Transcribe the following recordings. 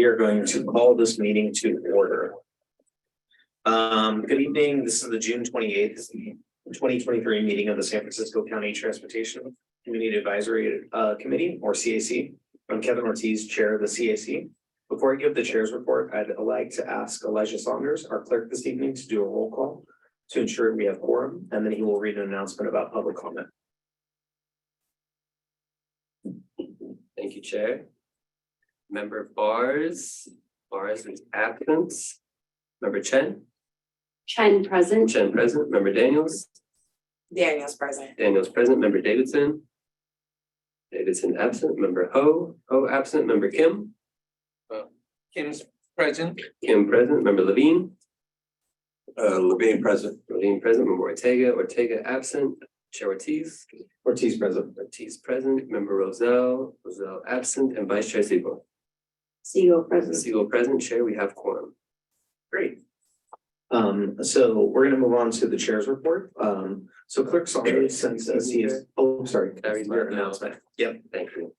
we are going to call this meeting to order. Good evening. This is the June 28th, 2023 meeting of the San Francisco County Transportation Community Advisory Committee, or CAC. I'm Kevin Ortiz, chair of the CAC. Before I give the chair's report, I'd like to ask Elijah Saunders, our clerk this evening, to do a roll call to ensure we have quorum, and then he will read an announcement about public comment. Thank you, Chair. Member Bars is absent. Member Chen Present. present. Member Daniels Present. present. Member Davidson absent. Member Ho absent. Member Kim's present. Kim present. Member Levine Present. present. Member Ortega absent. Chair Ortiz present. Member Roselle absent, and Vice Chair Siegel present. Chair, we have quorum. Great. So we're going to move on to the chair's report. So Clerk Saunders sends us sorry. Can I read Your my announcement? Yep. Thank you.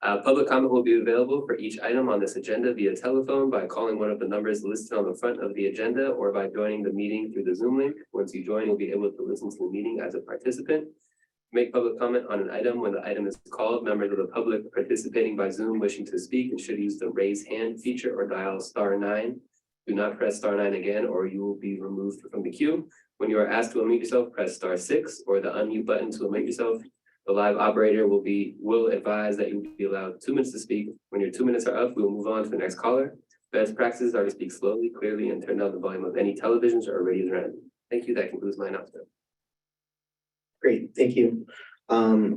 Public comment will be available for each item on this agenda via telephone by calling one of the numbers listed on the front of the agenda or by joining the meeting through the Zoom link. Once you join, you'll be able to listen to the meeting as a participant. Make public comment on an item when the item is called. Members of the public participating by Zoom wishing to speak and should use the raise hand feature or dial *9. Do not press *9 again, or you will be removed from the queue. When you are asked to unmute yourself, press *6 or the unmute button to unmute yourself. The live operator will advise that you will be allowed 2 minutes to speak. When your 2 minutes are up, we will move on to the next caller. Best practices are to speak slowly, clearly, and turn down the volume of any televisions or radios around you. Thank you. That concludes my announcement. Great, thank you.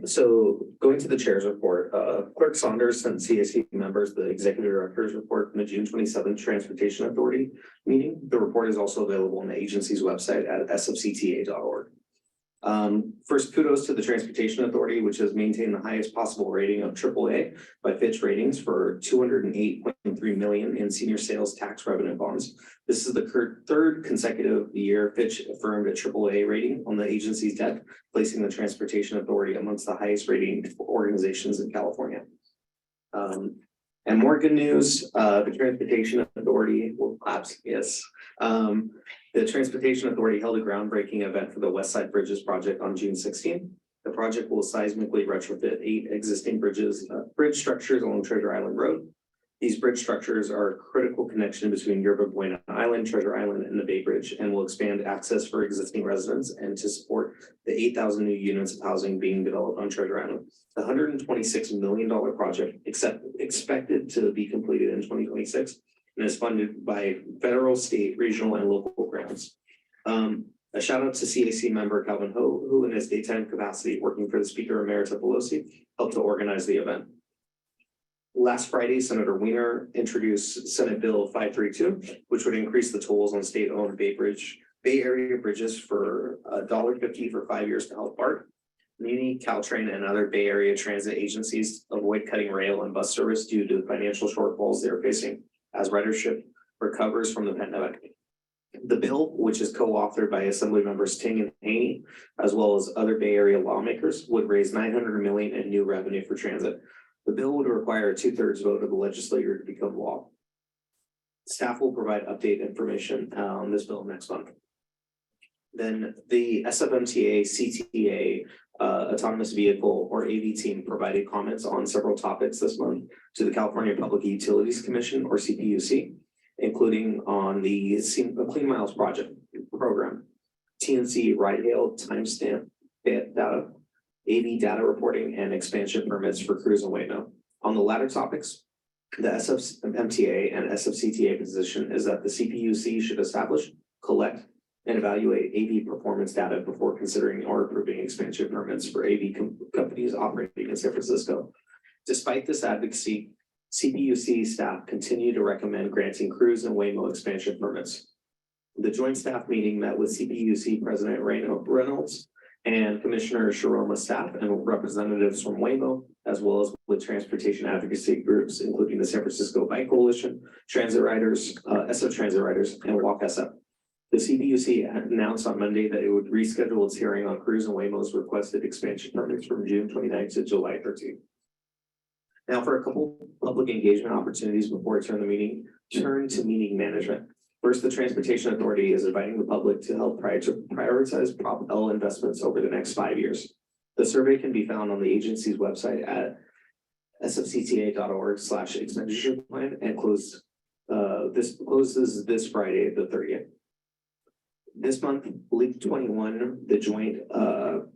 So going to the chair's report, Clerk Saunders sent CAC members the executive director's report from the June 27th Transportation Authority meeting. The report is also available on the agency's website at sfcta.org. First, kudos to the Transportation Authority, which has maintained the highest possible rating of AAA by Fitch Ratings for $208.3 million in senior sales tax revenue bonds. This is the third consecutive year Fitch affirmed a AAA rating on the agency's debt, placing the Transportation Authority amongst the highest rating organizations in California. And more good news, the Transportation Authority will collapse, yes. The Transportation Authority held a groundbreaking event for the West Side Bridges project on June 16th. The project will seismically retrofit 8 existing bridge structures along Treasure Island Road. These bridge structures are a critical connection between Yerba Buena Island, Treasure Island, and the Bay Bridge, and will expand access for existing residents and to support the 8,000 new units of housing being developed on Treasure Island. The $126 million project expected to be completed in 2026 and is funded by federal, state, regional, and local grants. A shout out to CAC member Calvin Ho, who in his daytime capacity working for the Speaker Emerita Pelosi helped to organize the event. Last Friday, Senator Wiener introduced Senate Bill 532, which would increase the tolls on state-owned Bay Area bridges for $1.50 for 5 years to help BART, Muni, Caltrain, and other Bay Area transit agencies avoid cutting rail and bus service due to the financial shortfalls they are facing as ridership recovers from the pandemic. The bill, which is co-authored by Assembly members Ting and Haney, as well as other Bay Area lawmakers, would raise $900 million in new revenue for transit. The bill would require a 2/3 vote of the legislature to become law. Staff will provide update information on this bill next month. Then the SFMTA CTA autonomous vehicle or AV team provided comments on several topics this month to the California Public Utilities Commission or CPUC, including on the Clean Miles project program, TNC ride hail timestamp data, AV data reporting, and expansion permits for Cruise and Waymo. On the latter topics, the SFMTA and SFCTA position is that the CPUC should establish, collect, and evaluate AV performance data before considering or approving expansion permits for AV companies operating in San Francisco. Despite this advocacy, CPUC staff continue to recommend granting Cruise and Waymo expansion permits. The joint staff meeting met with CPUC President Reynolds and Commissioner Sharoma staff and representatives from Waymo, as well as with transportation advocacy groups, including the San Francisco Bike Coalition, Transit Riders, SF Transit Riders, and Walk SF. The CPUC announced on Monday that it would reschedule its hearing on Cruise and Waymo's requested expansion permits from June 29th to July 13th. Now for a couple public engagement opportunities before I turn to meeting management. First, the Transportation Authority is inviting the public to help prioritize Prop L investments over the next 5 years. The survey can be found on the agency's website at sfcta.org/expenditure plan and this closes this Friday, the 30th. This month, League 21, the joint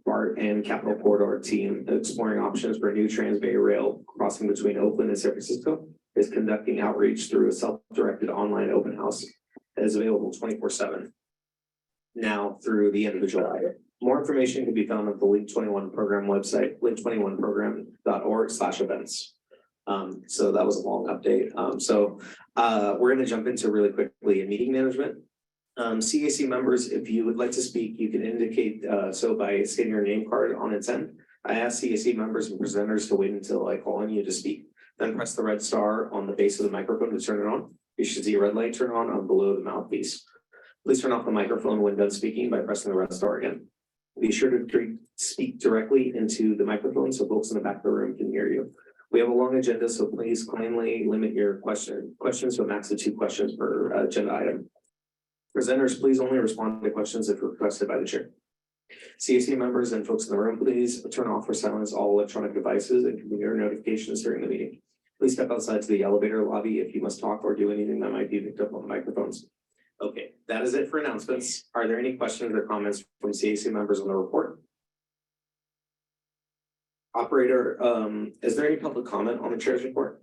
BART and Capital Corridor team exploring options for a new Transbay Rail crossing between Oakland and San Francisco is conducting outreach through a self-directed online open house that is available 24/7 now through the end of July. More information can be found at the League 21 program website, league21program.org/events. So that was a long update. We're going to jump into really quickly in meeting management. CAC members, if you would like to speak, you can indicate so by scanning your name card on its end. I ask CAC members and presenters to wait until I call on you to speak. Then press the red star on the base of the microphone to turn it on. You should see a red light turn on below the mouthpiece. Please turn off the microphone when done speaking by pressing the red star again. Be sure to speak directly into the microphone so folks in the back of the room can hear you. We have a long agenda, so please kindly limit your questions to a max of 2 questions per agenda item. Presenters, please only respond to questions if requested by the chair. CAC members and folks in the room, please turn off or silence all electronic devices and computer notifications during the meeting. Please step outside to the elevator lobby if you must talk or do anything that might be picked up on the microphones. Okay, that is it for announcements. Are there any questions or comments from CAC members on the report? Operator, is there any public comment on the chair's report?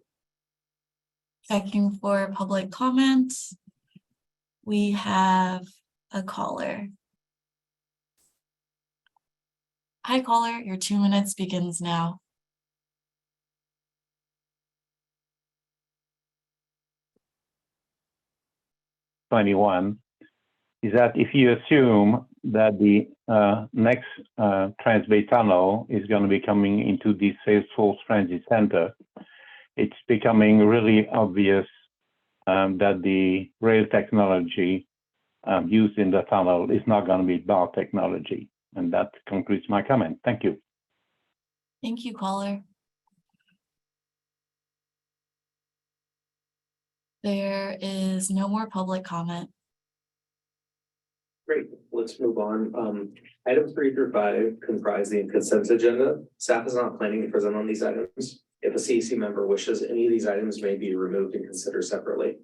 Checking for public comments. We have a caller. Hi, caller. Your 2 minutes begins now. Is that if you assume that the next Transbay Tunnel is going to be coming into the Salesforce Transit Center, it's becoming really obvious that the rail technology used in the tunnel is not going to be BART technology. And that concludes my comment. Thank you. Thank you, caller. There is no more public comment. Great, let's move on. Items 3 through 5 comprise the consent agenda. Staff is not planning to present on these items. If a CAC member wishes, any of these items may be removed and considered separately.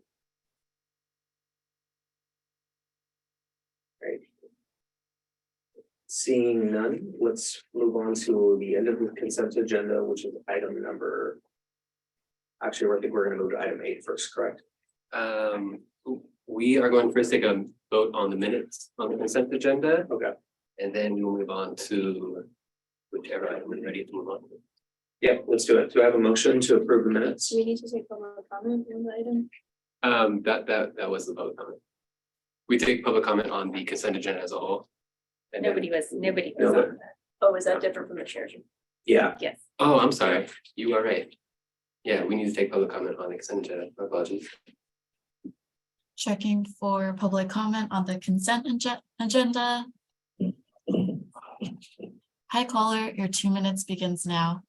Right. Seeing none, let's move on to the end of the consent agenda, which is item number. Actually, I think we're going to move to item 8 first, correct? We are going to first take a vote on the minutes on the consent agenda. Okay. And then we will move on to whichever item we're ready to move on. Yeah, let's do it. Do I have a motion to approve the minutes? Do we need to take public comment on the item? That was the public comment. We take public comment on the consent agenda as a whole. And then- Nobody was No, on that. Oh, is that different from the chair's? Yeah, Yes. Oh, I'm sorry. You are right. Yeah, we need to take public comment on the consent agenda. My apologies. Checking for public comment on the consent agenda. Hi, caller. Your 2 minutes begins now.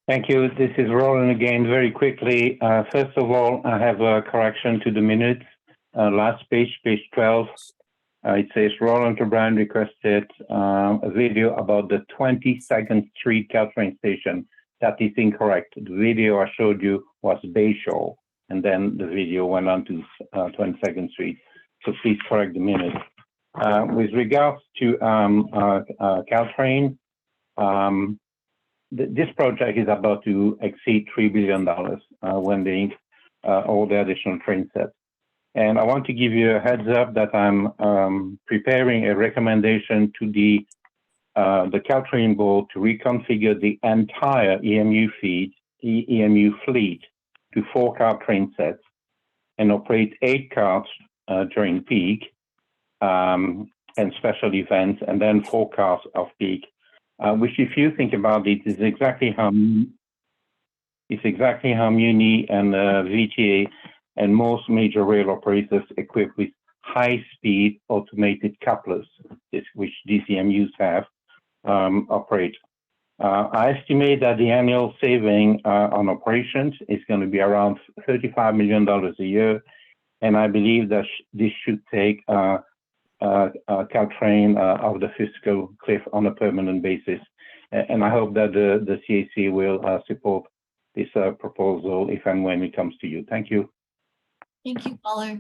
Thank you. This is Roland again. Very quickly. First of all, I have a correction to the minutes. Last page, page 12. It says Roland O'Brien requested a video about the 22nd Street Caltrain station. That is incorrect. The video I showed you was Bayshore, and then the video went on to 22nd Street. So please correct the minutes. With regards to Caltrain, this project is about to exceed $3 billion when they all the additional train sets. And I want to give you a heads up that I'm preparing a recommendation to the Caltrain board to reconfigure the entire EMU fleet to 4 Caltrain sets and operate 8 cars during peak and special events, and then 4 cars off peak. Which, if you think about it, is exactly how Muni and VTA and most major rail operators equipped with high-speed automated couplers, which DCMUs have, operate. I estimate that the annual saving on operations is going to be around $35 million a year, and I believe that this should take Caltrain off the fiscal cliff on a permanent basis. And I hope that the CAC will support this proposal if and when it comes to you. Thank you. Thank you, caller.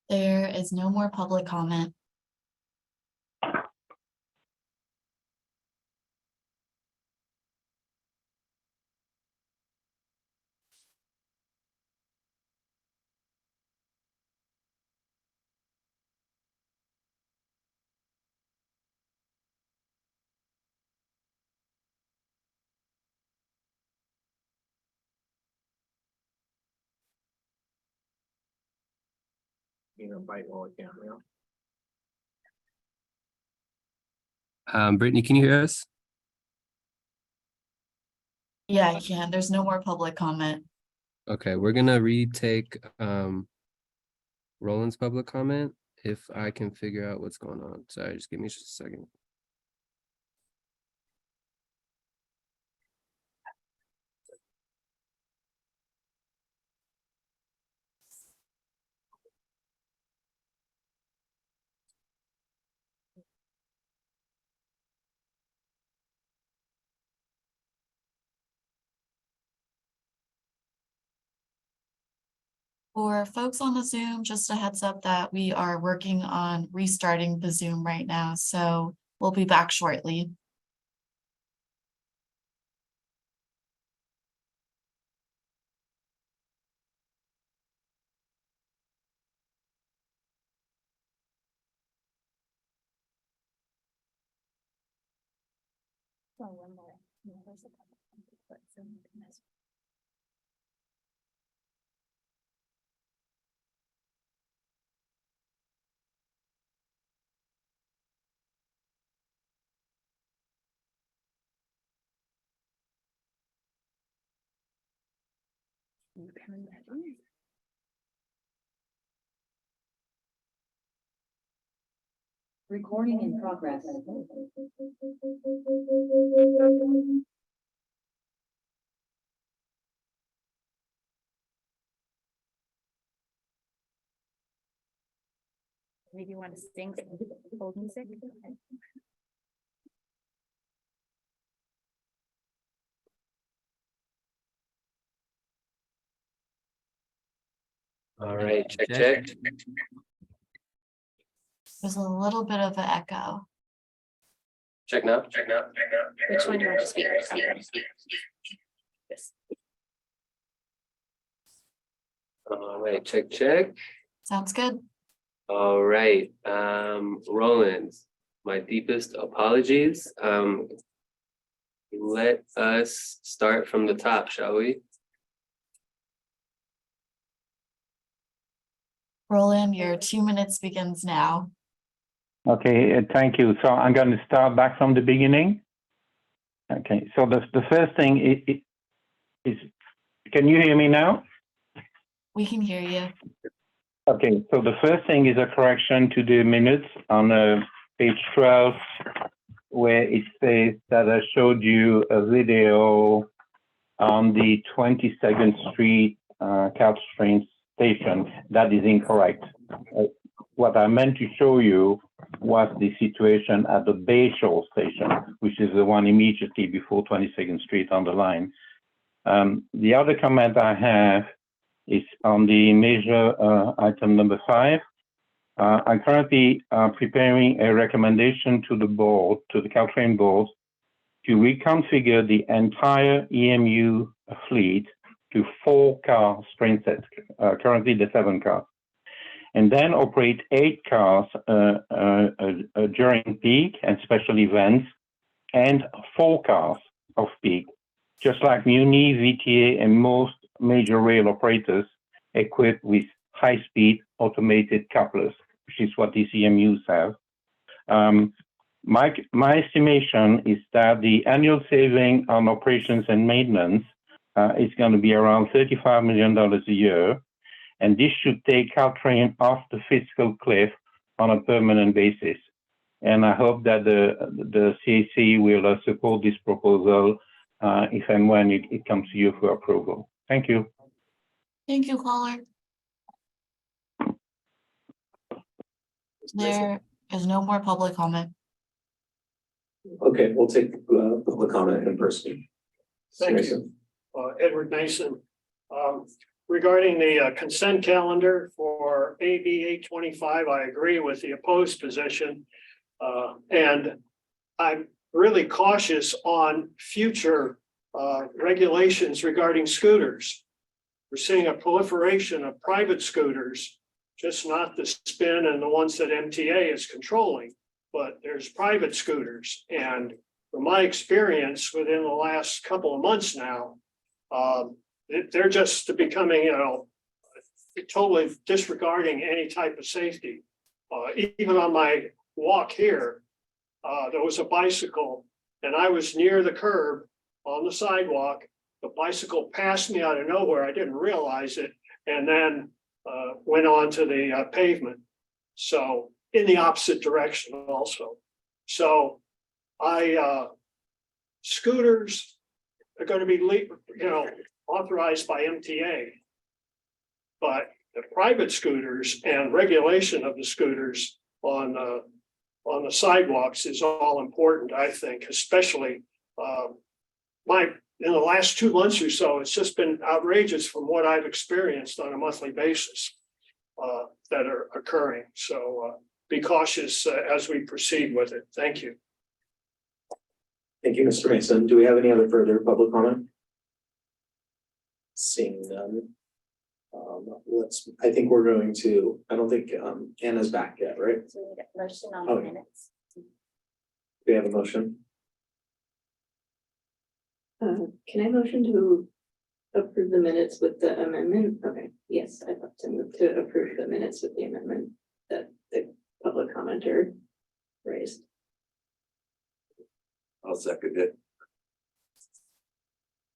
There is no more public comment. Brittany, can you hear us? Yeah, I can. There's no more public comment. Okay, we're gonna retake Roland's public comment if I can figure out what's going on. Sorry, just give me just a second. For folks on the Zoom, just a heads up that we are working on restarting the Zoom right now, so we'll be back shortly. Recording in progress. Maybe you want to sing some old music? All right, check. There's a little bit of an echo. Check now. Which one do you want to speak? This. All right, check. Sounds good. All right, Roland, my deepest apologies. Let us start from the top, shall we? Roland, your 2 minutes begins now. Okay, thank you. So I'm going to start back from the beginning. Okay, so the first thing is, can you hear me now? We can hear you. Okay, so the first thing is a correction to the minutes on page 12, where it says that I showed you a video on the 22nd Street Caltrain station. That is incorrect. What I meant to show you was the situation at the Bayshore station, which is the one immediately before 22nd Street on the line. The other comment I have is on the measure item number 5. I'm currently preparing a recommendation to the board, to the Caltrain board, to reconfigure the entire EMU fleet to 4-car train sets, currently the 7 cars, and then operate 8 cars during peak and special events, and 4 cars off peak, just like Muni, VTA, and most major rail operators equipped with high-speed automated couplers, which is what these EMUs have. My estimation is that the annual saving on operations and maintenance is going to be around $35 million a year, and this should take Caltrain off the fiscal cliff on a permanent basis. And I hope that the CAC will support this proposal if and when it comes to you for approval. Thank you. Thank you, caller. There is no more public comment. Okay, we'll take public comment in person. Thank you. Edward Mason. Regarding the consent calendar for AB 825, I agree with the opposed position. And I'm really cautious on future regulations regarding scooters. We're seeing a proliferation of private scooters, just not the spin and the ones that MTA is controlling, but there's private scooters. And from my experience within the last couple of months now, they're just becoming, totally disregarding any type of safety. Even on my walk here, there was a bicycle and I was near the curb on the sidewalk. The bicycle passed me out of nowhere. I didn't realize it, and then went on to the pavement. So in the opposite direction also. So scooters are going to be, authorized by MTA. But the private scooters and regulation of the scooters on the sidewalks is all important, I think, especially in the last 2 months or so, it's just been outrageous from what I've experienced on a monthly basis that are occurring. So be cautious as we proceed with it. Thank you. Thank you, Mr. Mason. Do we have any other further public comment? Seeing none. I think we're going to, I don't think Anna's back yet, right? So we need a motion on Oh. the minutes. We have a motion. Can I motion to approve the minutes with the amendment? Okay, yes, I'd love to move to approve the minutes with the amendment that the public commenter raised. I'll second it.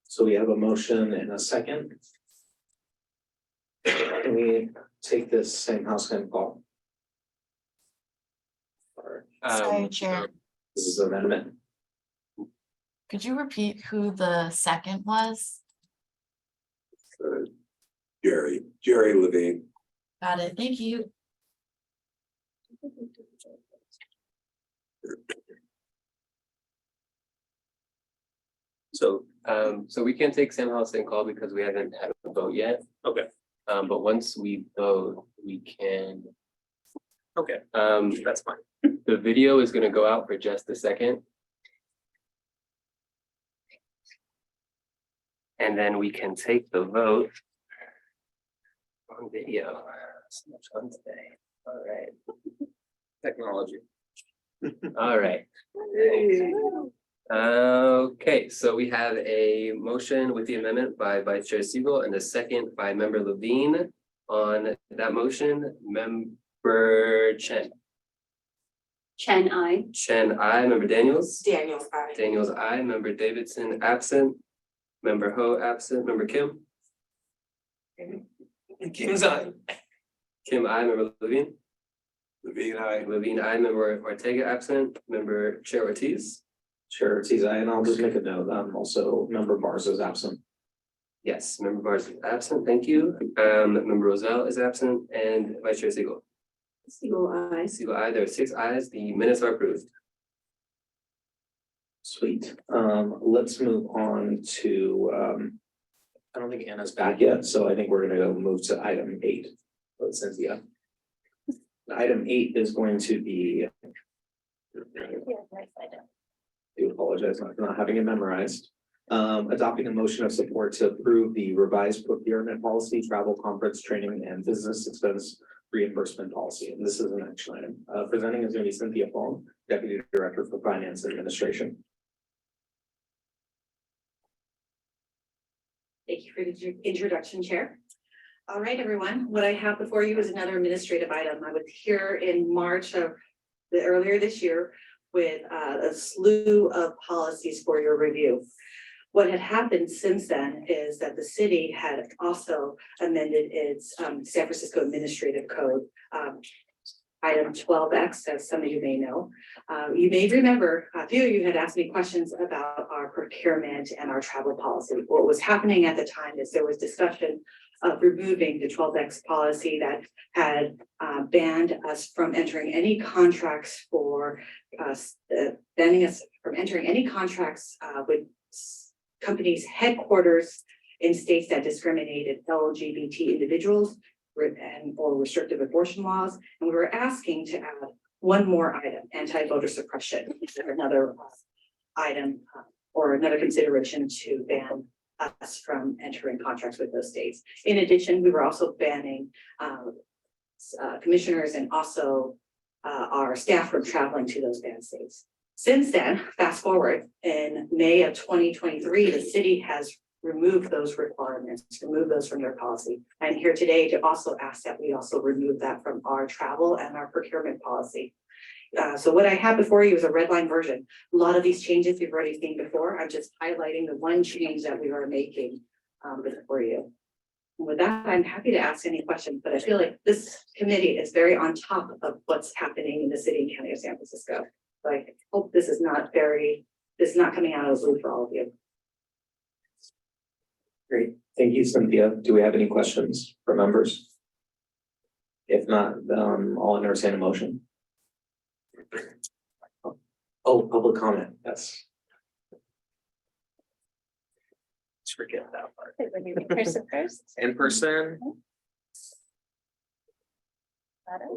So we have a motion and a second. Can we take this same house kind of call? Or Sorry, Chair. this is amendment. Could you repeat who the second was? Jerry Levine. Got it. Thank you. So we can't take Sam Housing call because we haven't had a vote yet. Okay. But once we vote, we can. Okay, that's fine. The video is gonna go out for just a second. And then we can take the vote on video. So much fun today. All right. Technology. All right. Okay, so we have a motion with the amendment by Vice Chair Siegel and a second by Member Levine. On that motion, Member Chen. Chen, I. Chen, I. Member Daniels. Daniels, I. Daniels, I. Member Davidson, absent. Member Ho, absent. Member Kim. Kim's on. Kim, I. Member Levine. Levine, I. Levine, I. Member Ortega, absent. Member Chair Ortiz. Chair Ortiz, aye, and I'll just make a note, also member Barnes is absent. Yes, Member Barnes is absent. Thank you. Member Roselle is absent, and Vice Chair Siegel. Siegel, aye. Siegel, aye. There are 6 ayes. The minutes are approved. Sweet. Let's move on to, I don't think Anna's back yet, so I think we're gonna go move to item 8. But Cynthia. Item 8 is going to be, I do apologize for not having it memorized. Adopting a motion of support to approve the revised procurement policy, travel, conference, training, and business expense reimbursement policy. And this is an action item. Presenting is going to be Cynthia Fong, Deputy Director for Finance and Administration. Thank you for the introduction, Chair. All right, everyone. What I have before you is another administrative item. I was here in March of earlier this year with a slew of policies for your review. What had happened since then is that the city had also amended its San Francisco Administrative Code item 12X, as some of you may know. You may remember, a few of you had asked me questions about our procurement and our travel policy. What was happening at the time is there was discussion of removing the 12X policy that had banned us from entering any contracts banning us from entering any contracts with companies' headquarters in states that discriminated LGBT individuals or restrictive abortion laws. And we were asking to add one more item, anti-voter suppression, another item or another consideration to ban us from entering contracts with those states. In addition, we were also banning commissioners and also our staff from traveling to those banned states. Since then, fast forward, in May of 2023, the city has removed those requirements, remove those from their policy. I'm here today to also ask that we also remove that from our travel and our procurement policy. So what I have before you is a red line version. A lot of these changes you've already seen before. I'm just highlighting the one change that we are making before you. And with that, I'm happy to ask any questions, but I feel like this committee is very on top of what's happening in the city and county of San Francisco. So I hope this is not coming out of the blue for all of you. Great, thank you, Cynthia. Do we have any questions for members? If not, I'll entertain a motion. Oh, public comment, yes. Let's forget that part. Would you be person first? In person.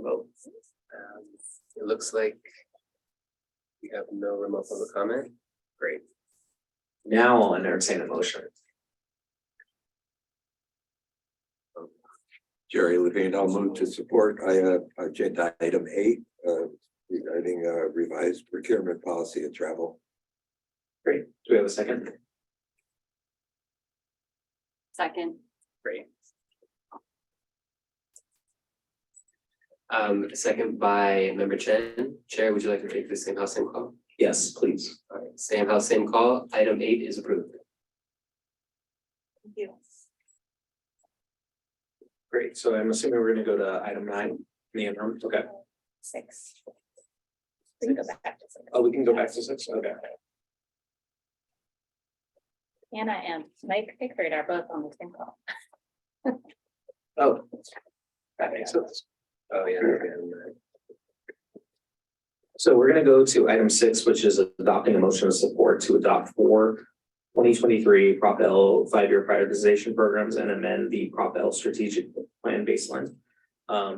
Votes. It looks like we have no remote public comment. Great. Now I'll entertain a motion. Jerry Levine, I'll move to support agenda item 8 regarding revised procurement policy and travel. Great, do we have a second? Second. Great. Second by member Chen. Chair, would you like to take the same house, same call? Yes, please. All right, same house, same call. Item 8 is approved. Thank you. Great, so I'm assuming we're gonna go to item 9 in the interim, okay. 6. We can go back to 6. Oh, we can go back to 6, okay. Anna and Mike Pickford are both on the same call. Oh, that makes sense. Oh, yeah. So we're gonna go to item 6, which is adopting a motion of support to adopt 4 2023 Prop L 5-year prioritization programs and amend the Prop L strategic plan baseline.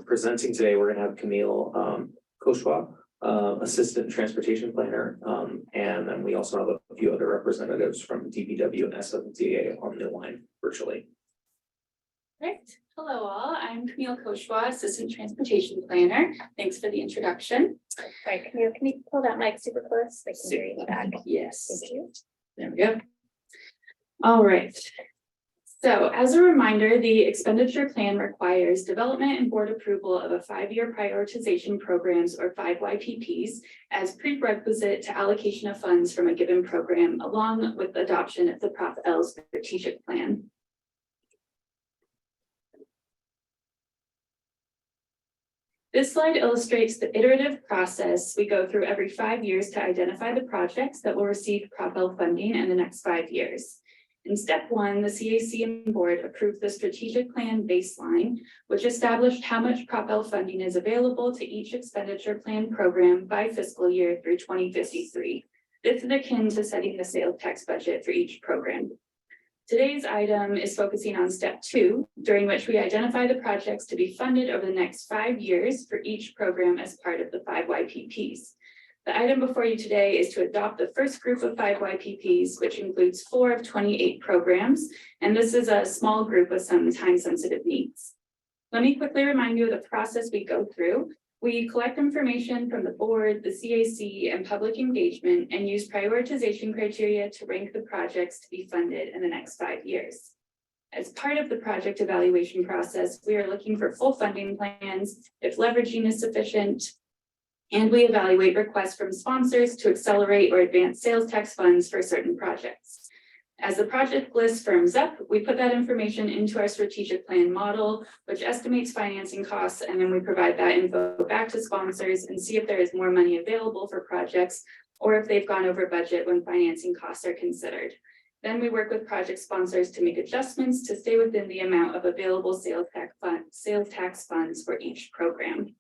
Presenting today, we're gonna have Camille Koshwa, Assistant Transportation Planner, and then we also have a few other representatives from DPW and SFCTA on the line virtually. Right. Hello all, I'm Camille Koshwa, Assistant Transportation Planner. Thanks for the introduction. Right, can you pull that mic super close? They can hear you back. Yes. Thank you. There we go. All right. So as a reminder, the expenditure plan requires development and board approval of a 5-year prioritization programs or 5 YPPs as prerequisite to allocation of funds from a given program, along with adoption of the Prop L strategic plan. This slide illustrates the iterative process we go through every 5 years to identify the projects that will receive Prop L funding in the next 5 years. In step 1, the CAC and board approved the strategic plan baseline, which established how much Prop L funding is available to each expenditure plan program by fiscal year through 2053. This is akin to setting the sales tax budget for each program. Today's item is focusing on step 2, during which we identify the projects to be funded over the next 5 years for each program as part of the 5 YPPs. The item before you today is to adopt the first group of 5 YPPs, which includes 4 of 28 programs, and this is a small group with some time-sensitive needs. Let me quickly remind you of the process we go through. We collect information from the board, the CAC, and public engagement, and use prioritization criteria to rank the projects to be funded in the next 5 years. As part of the project evaluation process, we are looking for full funding plans, if leveraging is sufficient, and we evaluate requests from sponsors to accelerate or advance sales tax funds for certain projects. As the project list firms up, we put that information into our strategic plan model, which estimates financing costs, and then we provide that info back to sponsors and see if there is more money available for projects or if they've gone over budget when financing costs are considered. Then we work with project sponsors to make adjustments to stay within the amount of available sales tax funds for each program.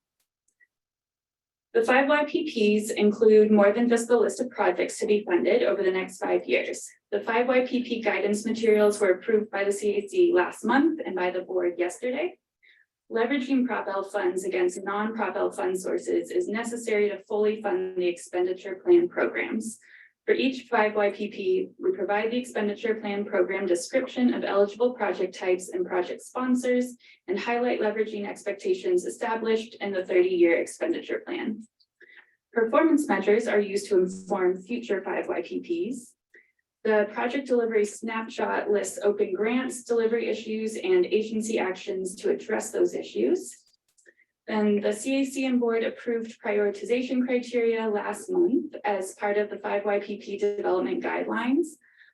The 5 YPPs include more than just the list of projects to be funded over the next 5 years. The 5 YPP guidance materials were approved by the CAC last month and by the board yesterday. Leveraging Prop-L funds against non-Prop-L fund sources is necessary to fully fund the expenditure plan programs. For each 5 YPP, we provide the expenditure plan program description of eligible project types and project sponsors and highlight leveraging expectations established in the 30-year expenditure plan. Performance measures are used to inform future 5 YPPs. The project delivery snapshot lists open grants, delivery issues, and agency actions to address those issues. Then the CAC and board approved prioritization criteria last month as part of the 5 YPP development guidelines.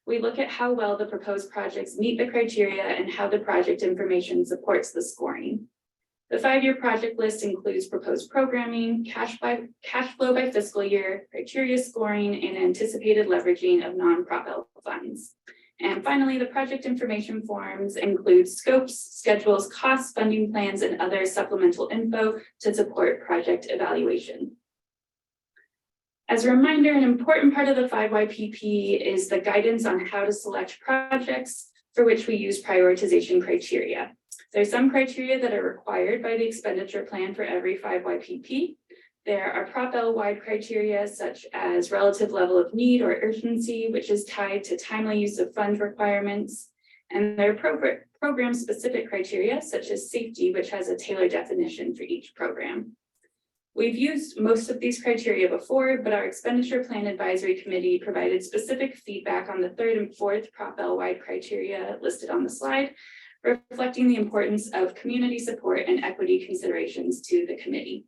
We look at how well the proposed projects meet the criteria and how the project information supports the scoring. The 5-year project list includes proposed programming, cash flow by fiscal year, criteria scoring, and anticipated leveraging of non-Prop-L funds. And finally, the project information forms include scopes, schedules, costs, funding plans, and other supplemental info to support project evaluation. As a reminder, an important part of the 5 YPP is the guidance on how to select projects for which we use prioritization criteria. There are some criteria that are required by the expenditure plan for every 5 YPP. There are Prop-L-wide criteria such as relative level of need or urgency, which is tied to timely use of fund requirements. And there are program-specific criteria such as safety, which has a tailored definition for each program. We've used most of these criteria before, but our expenditure plan advisory committee provided specific feedback on the 3rd and 4th Prop-L-wide criteria listed on the slide, reflecting the importance of community support and equity considerations to the committee.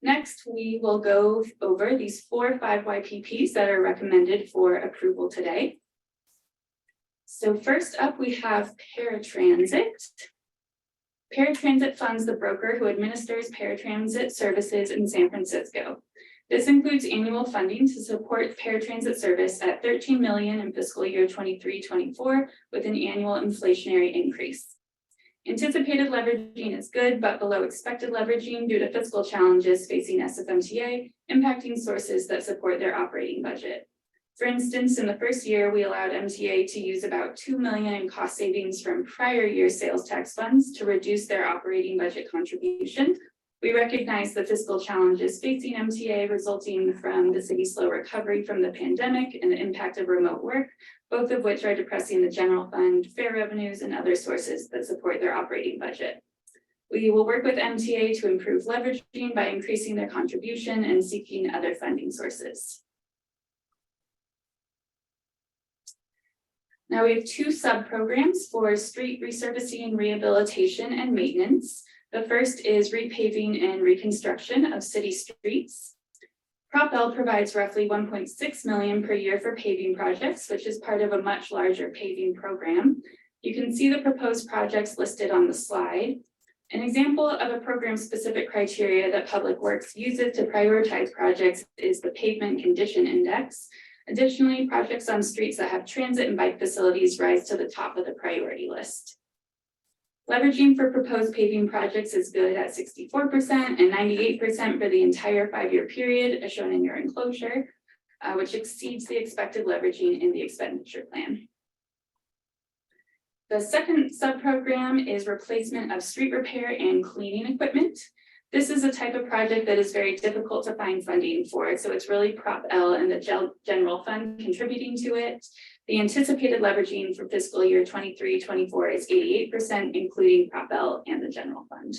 Next, we will go over these 4 5 YPPs that are recommended for approval today. So first up, we have paratransit. Paratransit funds the broker who administers paratransit services in San Francisco. This includes annual funding to support paratransit service at $13 million in fiscal year 23-24 with an annual inflationary increase. Anticipated leveraging is good, but below expected leveraging due to fiscal challenges facing SFMTA, impacting sources that support their operating budget. For instance, in the first year, we allowed MTA to use about $2 million in cost savings from prior year sales tax funds to reduce their operating budget contribution. We recognize the fiscal challenges facing MTA resulting from the city's slow recovery from the pandemic and the impact of remote work, both of which are depressing the general fund, fare revenues, and other sources that support their operating budget. We will work with MTA to improve leveraging by increasing their contribution and seeking other funding sources. Now we have 2 sub-programs for street resurfacing, rehabilitation, and maintenance. The first is repaving and reconstruction of city streets. Prop-L provides roughly $1.6 million per year for paving projects, which is part of a much larger paving program. You can see the proposed projects listed on the slide. An example of a program-specific criteria that Public Works uses to prioritize projects is the Pavement Condition Index. Additionally, projects on streets that have transit and bike facilities rise to the top of the priority list. Leveraging for proposed paving projects is good at 64% and 98% for the entire 5-year period, as shown in your enclosure, which exceeds the expected leveraging in the expenditure plan. The second sub-program is replacement of street repair and cleaning equipment. This is a type of project that is very difficult to find funding for, so it's really Prop-L and the general fund contributing to it. The anticipated leveraging for fiscal year 23-24 is 88%, including Prop-L and the general fund.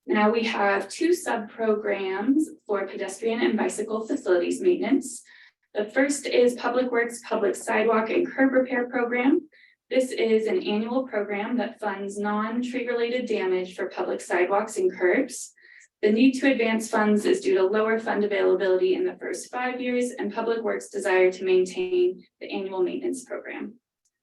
Now we have 2 sub-programs for pedestrian and bicycle facilities maintenance. The first is Public Works Public Sidewalk and Curb Repair Program. This is an annual program that funds non-tree related damage for public sidewalks and curbs. The need to advance funds is due to lower fund availability in the first 5 years and Public Works' desire to maintain the annual maintenance program.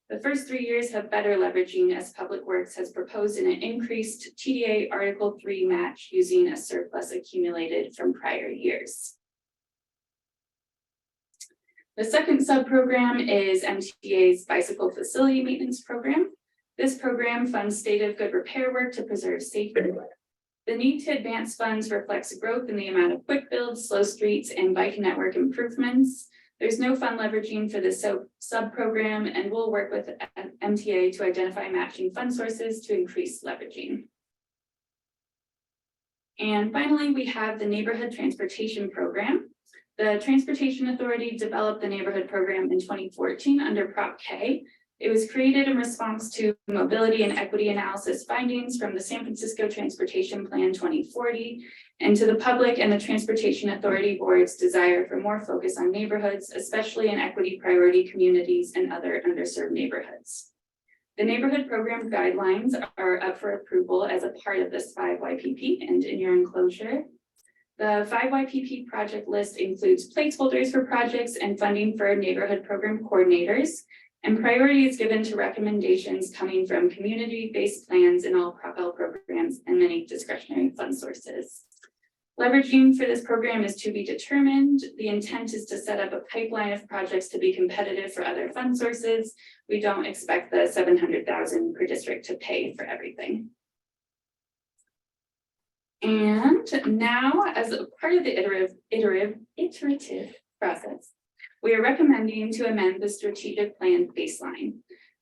The first 3 years have better leveraging as Public Works has proposed an increased TDA Article 3 match using a surplus accumulated from prior years. The second sub-program is MTA's Bicycle Facility Maintenance Program. This program funds state of good repair work to preserve safety. The need to advance funds reflects growth in the amount of quick builds, slow streets, and bike network improvements. There's no fund leveraging for this sub-program, and we'll work with MTA to identify matching fund sources to increase leveraging. And finally, we have the Neighborhood Transportation Program. The Transportation Authority developed the neighborhood program in 2014 under Prop K. It was created in response to mobility and equity analysis findings from the San Francisco Transportation Plan 2040 and to the public and the Transportation Authority Board's desire for more focus on neighborhoods, especially in equity priority communities and other underserved neighborhoods. The neighborhood program guidelines are up for approval as a part of this 5YPP and in your enclosure. The 5YPP project list includes placeholders for projects and funding for neighborhood program coordinators, and priority is given to recommendations coming from community-based plans in all Propel programs and many discretionary fund sources. Leveraging for this program is to be determined. The intent is to set up a pipeline of projects to be competitive for other fund sources. We don't expect the $700,000 per district to pay for everything. And now, as a part of the iterative process, we are recommending to amend the strategic plan baseline.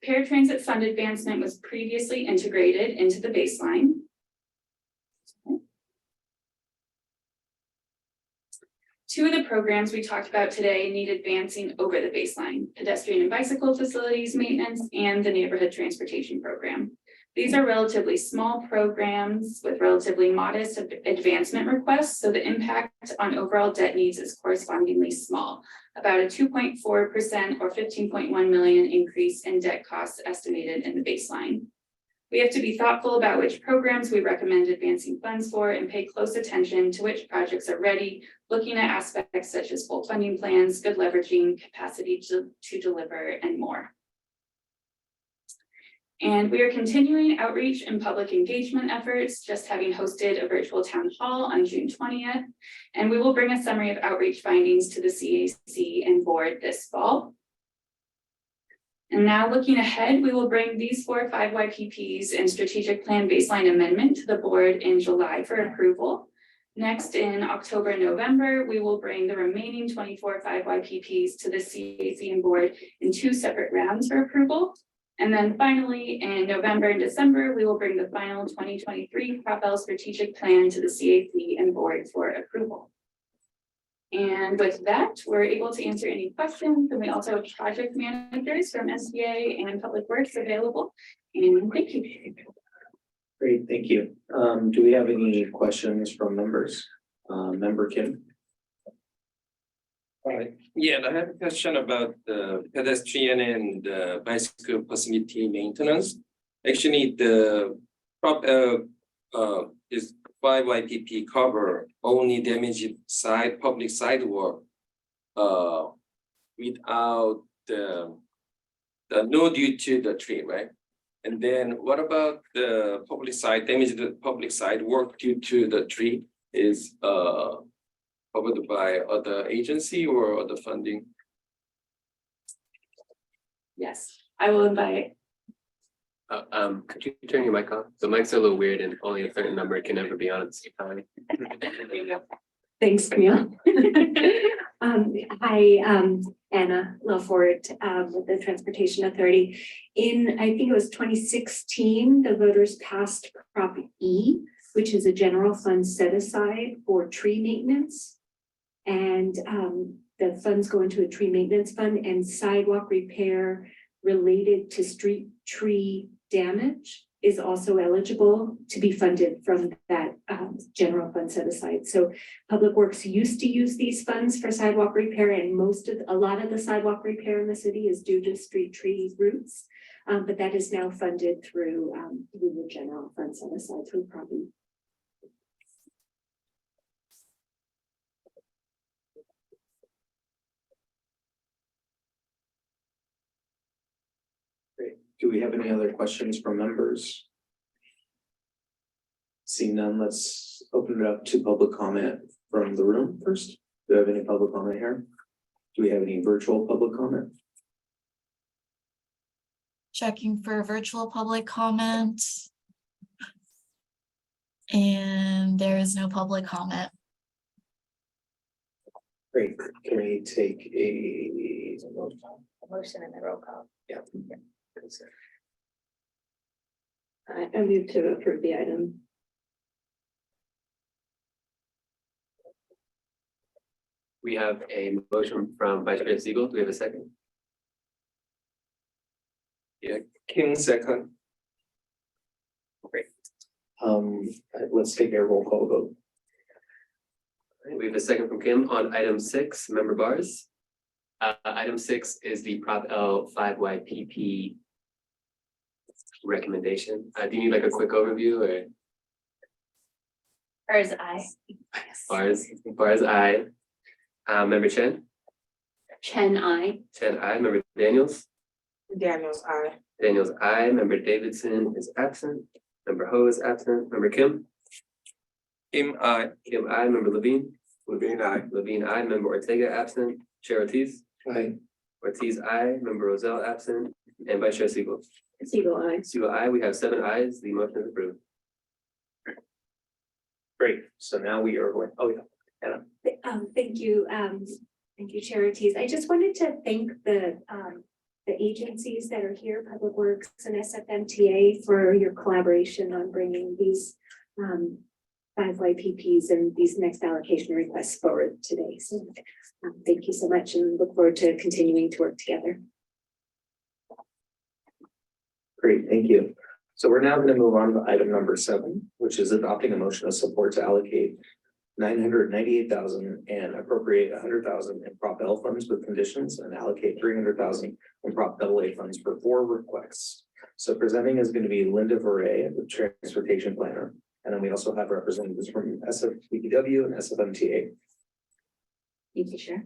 Paratransit fund advancement was previously integrated into the baseline. Two of the programs we talked about today need advancing over the baseline: pedestrian and bicycle facilities maintenance and the neighborhood transportation program. These are relatively small programs with relatively modest advancement requests, so the impact on overall debt needs is correspondingly small, about a 2.4% or $15.1 million increase in debt costs estimated in the baseline. We have to be thoughtful about which programs we recommend advancing funds for and pay close attention to which projects are ready, looking at aspects such as full funding plans, good leveraging, capacity to deliver, and more. And we are continuing outreach and public engagement efforts, just having hosted a virtual town hall on June 20th. And we will bring a summary of outreach findings to the CAC and board this fall. And now looking ahead, we will bring these 4 5YPPs and strategic plan baseline amendment to the board in July for approval. Next, in October and November, we will bring the remaining 24 5YPPs to the CAC and board in 2 separate rounds for approval. And then finally, in November and December, we will bring the final 2023 Propel strategic plan to the CAC and board for approval. And with that, we're able to answer any questions. And we also have project managers from SBA and Public Works available. And thank you. Great, thank you. Do we have any questions from members? Member Kim? Yeah, I have a question about the pedestrian and bicycle facility maintenance. Actually, the is 5YPP cover only damaged public sidewalk without the no due to the tree, right? And then what about the damaged public sidewalk due to the tree is covered by other agency or other funding? Yes, I will invite. Could you turn your mic on? The mic's a little weird and only a certain number can ever be on at the same time. Thanks, Camille. Hi, Anna Lafort with the Transportation Authority. In, I think it was 2016, the voters passed Prop E, which is a general fund set aside for tree maintenance. And the funds go into a tree maintenance fund, and sidewalk repair related to street tree damage is also eligible to be funded from that general fund set aside. So Public Works used to use these funds for sidewalk repair, and a lot of the sidewalk repair in the city is due to street tree roots. But that is now funded through the general fund set aside through Prop E. we have any other questions from members? Seeing none, let's open it up to public comment from the room first. Do we have any public comment here? Do we have any virtual public comment? Checking for virtual public comment. And there is no public comment. Great, can we take a Motion and the roll call. I move to approve the item. We have a motion from Vice Chair Siegel. Do we have a second? Yeah, Kim second. Great. Let's take a roll call vote. All right, we have a second from Kim on item 6, member Bars. Item 6 is the Prop L 5YPP recommendation. Do you need like a quick overview or? Or is I? Bars I. Member Chen? Chen, I. Chen I. Member Daniels? Daniels, I. Daniels I. Member Davidson is absent. Member Ho is absent. Member Kim? Kim, I. Kim I. Member Levine? Levine, I. Levine I. Member Ortega absent. Chair Ortiz? Aye. Ortiz I. Member Roselle absent. And Vice Chair Siegel? Siegel, aye. Siegel I. We have 7 ayes. The motion is approved. Great, so now we are going, oh yeah. Thank you, Chair Ortiz. I just wanted to thank the agencies that are here, Public Works and SFMTA, for your collaboration on bringing these 5 YPPs and these next allocation requests forward today. So thank you so much and look forward to continuing to work together. Great, thank you. So we're now going to move on to item number 7, which is adopting a motion of support to allocate $998,000 and appropriate $100,000 in Prop L funds with conditions and allocate $300,000 in Prop AA funds for 4 requests. So presenting is going to be Linda Veray, the transportation planner, and then we also have representatives from SFCTA and SFMTA. Thank you, Chair.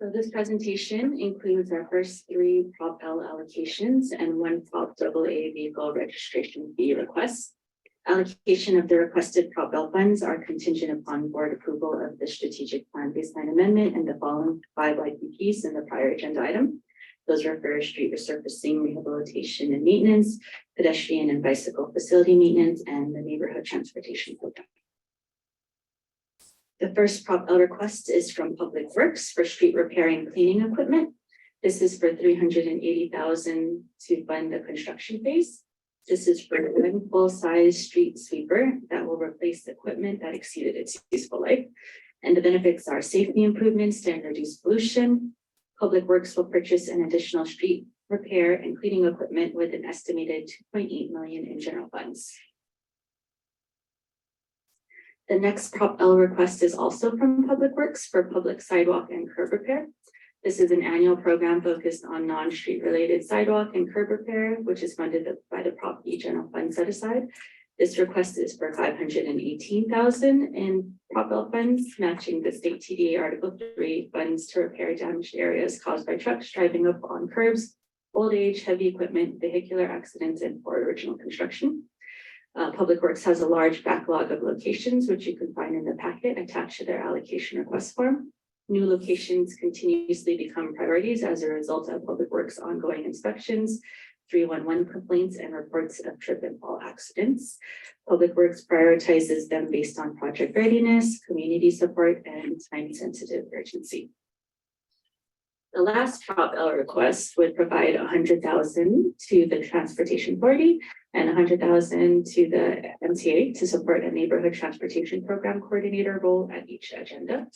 So this presentation includes our first 3 Prop L allocations and 1 Prop AA vehicle registration fee request. Allocation of the requested Prop L funds are contingent upon board approval of the strategic plan baseline amendment and the following 5 IPPs in the prior agenda item. Those are for street resurfacing, rehabilitation and maintenance, pedestrian and bicycle facility maintenance, and the neighborhood transportation program. The first Prop L request is from Public Works for street repair and cleaning equipment. This is for $380,000 to fund the construction phase. This is for one full-size street sweeper that will replace equipment that exceeded its useful life. And the benefits are safety improvements and reduced pollution. Public Works will purchase an additional street repair and cleaning equipment with an estimated $2.8 million in general funds. The next Prop L request is also from Public Works for public sidewalk and curb repair. This is an annual program focused on non-street related sidewalk and curb repair, which is funded by the Prop E general fund set aside. This request is for $518,000 in Prop L funds, matching the state TDA Article 3 funds to repair damaged areas caused by trucks driving up on curbs, old age, heavy equipment, vehicular accidents, and for original construction. Public Works has a large backlog of locations, which you can find in the packet attached to their allocation request form. New locations continuously become priorities as a result of Public Works ongoing inspections, 311 complaints, and reports of trip and fall accidents. Public Works prioritizes them based on project readiness, community support, and time-sensitive urgency. The last Prop L request would provide $100,000 to the Transportation Authority and $100,000 to the MTA to support a neighborhood transportation program coordinator role at each agenda.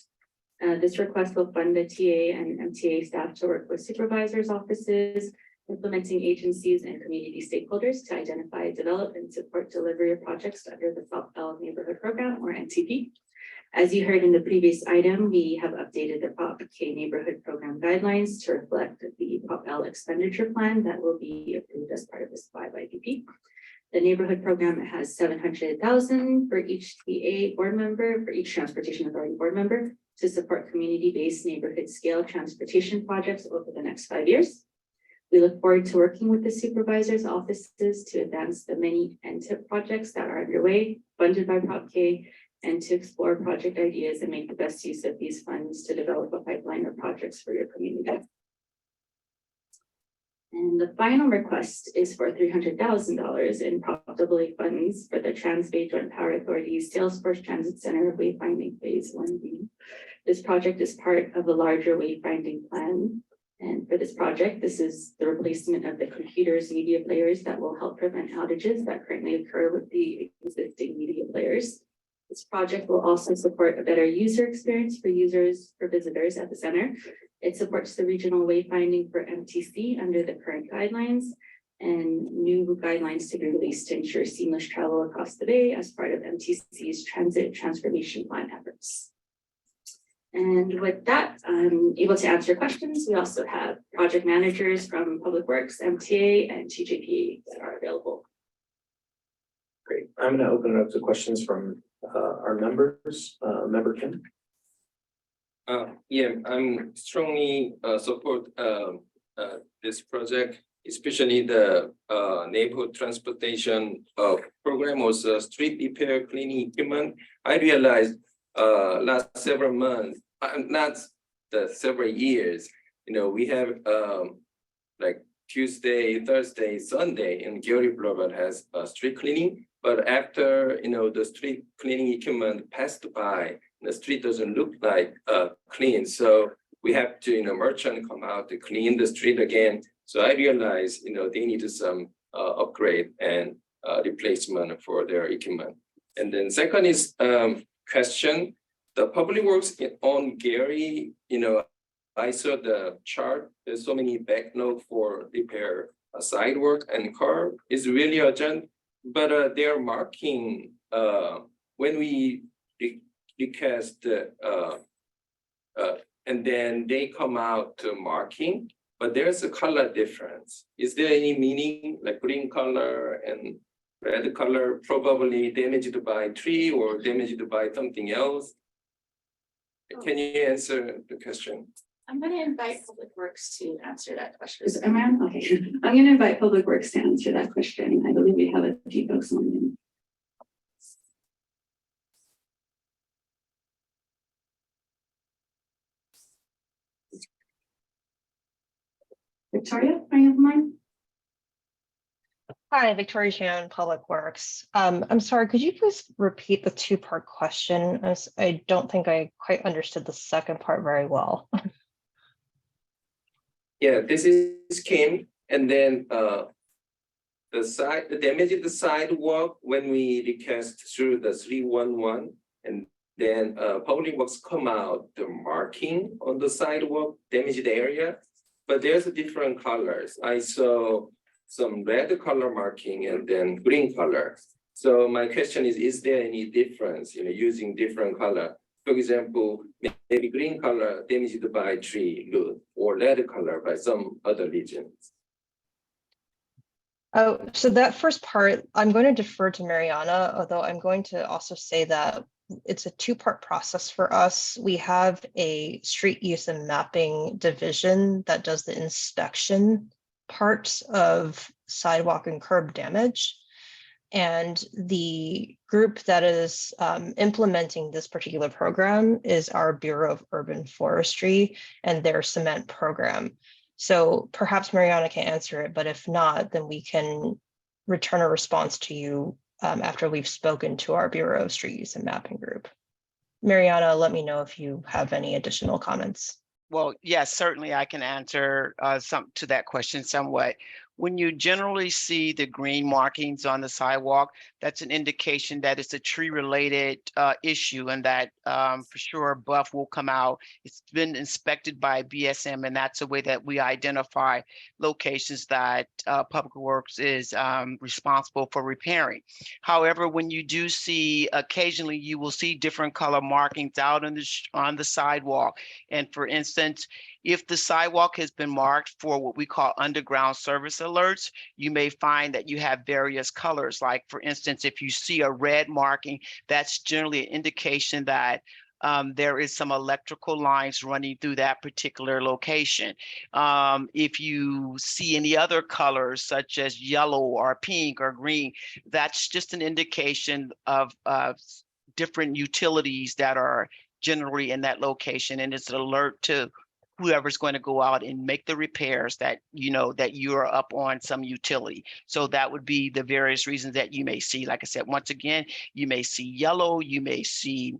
This request will fund the TA and MTA staff to work with supervisors' offices, implementing agencies, and community stakeholders to identify, develop, and support delivery of projects under the Prop L Neighborhood Program, or NTP. As you heard in the previous item, we have updated the Prop K Neighborhood Program guidelines to reflect the Prop L expenditure plan that will be approved as part of this 5 IPP. The neighborhood program has $700,000 for each TA board member, for each Transportation Authority board member, to support community-based neighborhood scale transportation projects over the next 5 years. We look forward to working with the supervisors' offices to advance the many NTIP projects that are underway, funded by Prop K, and to explore project ideas and make the best use of these funds to develop a pipeline of projects for your community. And the final request is for $300,000 in Prop AA funds for the Trans-Bay Joint Power Authority's Salesforce Transit Center Wayfinding Phase 1B. This project is part of a larger wayfinding plan. And for this project, this is the replacement of the computers media players that will help prevent outages that currently occur with the existing media players. This project will also support a better user experience for visitors at the center. It supports the regional wayfinding for MTC under the current guidelines, and new guidelines to be released to ensure seamless travel across the bay as part of MTC's transit transformation plan efforts. And with that, I'm able to answer questions. We also have project managers from Public Works, MTA, and TJP that are available. Great. I'm going to open it up to questions from our members. Member Kim. Yeah, I'm strongly support this project, especially the neighborhood transportation program, also street repair cleaning equipment. I realized last several months, not the several years, we have like Tuesday, Thursday, Sunday, and Gary Boulevard has street cleaning. But after the street cleaning equipment passed by, the street doesn't look like clean. So we have to merchant come out to clean the street again. So I realized they need some upgrade and replacement for their equipment. And then second is question. The Public Works on Gary, I saw the chart. There's so many backlog for repair sidewalk and curb is really urgent, but they're marking when we request and then they come out to marking, but there's a color difference. Is there any meaning like green color and red color probably damaged by tree or damaged by something else? Can you answer the question? I'm going to invite Public Works to answer that question. Am I? Okay. I'm going to invite Public Works to answer that question. I believe we have a few folks on in. Victoria, are you on line? Hi, Victoria Chan, Public Works. I'm sorry, could you please repeat the two-part question? As I don't think I quite understood the second part very well. Yeah, this is Kim, and then the damage of the sidewalk when we request through the 311, and then Public Works come out the marking on the sidewalk damaged area, but there's a different colors. I saw some red color marking and then green color. So my question is there any difference, using different color? For example, maybe green color damaged by tree root or red color by some other regions. Oh, so that first part, I'm going to defer to Mariana, although I'm going to also say that it's a two-part process for us. We have a street use and mapping division that does the inspection parts of sidewalk and curb damage. And the group that is implementing this particular program is our Bureau of Urban Forestry and their cement program. So perhaps Mariana can answer it, but if not, then we can return a response to you after we've spoken to our Bureau of Street Use and Mapping group. Mariana, let me know if you have any additional comments. Well, yes, certainly I can answer some to that question somewhat. When you generally see the green markings on the sidewalk, that's an indication that it's a tree-related issue, and that for sure buff will come out. It's been inspected by BSM, and that's a way that we identify locations that Public Works is responsible for repairing. However, when you do see, occasionally you will see different color markings out on the sidewalk. And for instance, if the sidewalk has been marked for what we call underground service alerts, you may find that you have various colors. Like for instance, if you see a red marking, that's generally an indication that there is some electrical lines running through that particular location. If you see any other colors such as yellow or pink or green, that's just an indication of different utilities that are generally in that location, and it's an alert to whoever's going to go out and make the repairs that that you are up on some utility. So that would be the various reasons that you may see. Like I said, once again, you may see yellow, you may see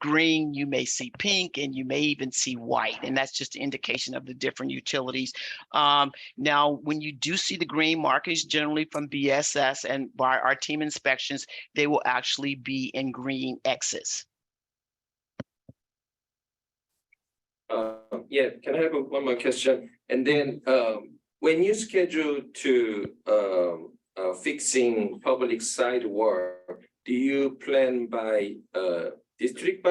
green, you may see pink, and you may even see white, and that's just an indication of the different utilities. Now, when you do see the green markings, generally from BSS and by our team inspections, they will actually be in green X's. Yeah, can I have one more question? And then when you schedule to fixing public sidewalk, do you plan by district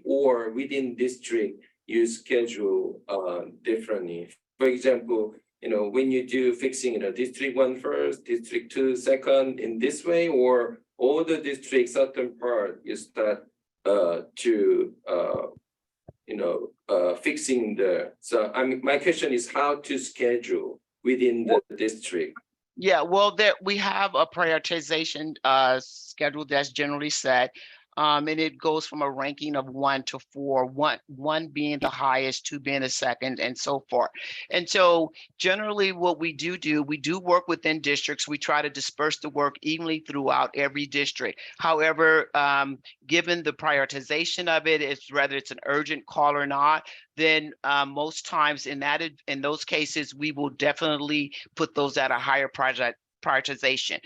or within district you schedule differently? For example, when you do fixing district 1 first, district 2 second, in this way, or all the districts certain part you start to fixing so my question is how to schedule within the district. Yeah, well, we have a prioritization schedule that's generally set. And it goes from a ranking of 1 to 4, one being the highest, 2 being the second, and so forth. And so generally what we do, we do work within districts. We try to disperse the work evenly throughout every district. However, given the prioritization of it, whether it's an urgent call or not, then most times in those cases, we will definitely put those at a higher prioritization.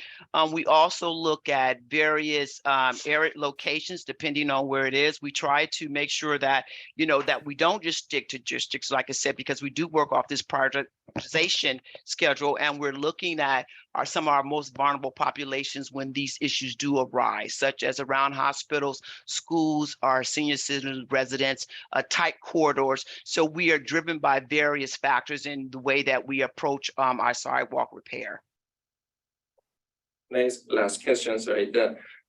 We also look at various area locations depending on where it is. We try to make sure that that we don't just stick to districts, like I said, because we do work off this prioritization schedule, and we're looking at some of our most vulnerable populations when these issues do arise, such as around hospitals, schools, our senior citizens residents, tight corridors. So we are driven by various factors in the way that we approach our sidewalk repair. Nice. Last question, sorry.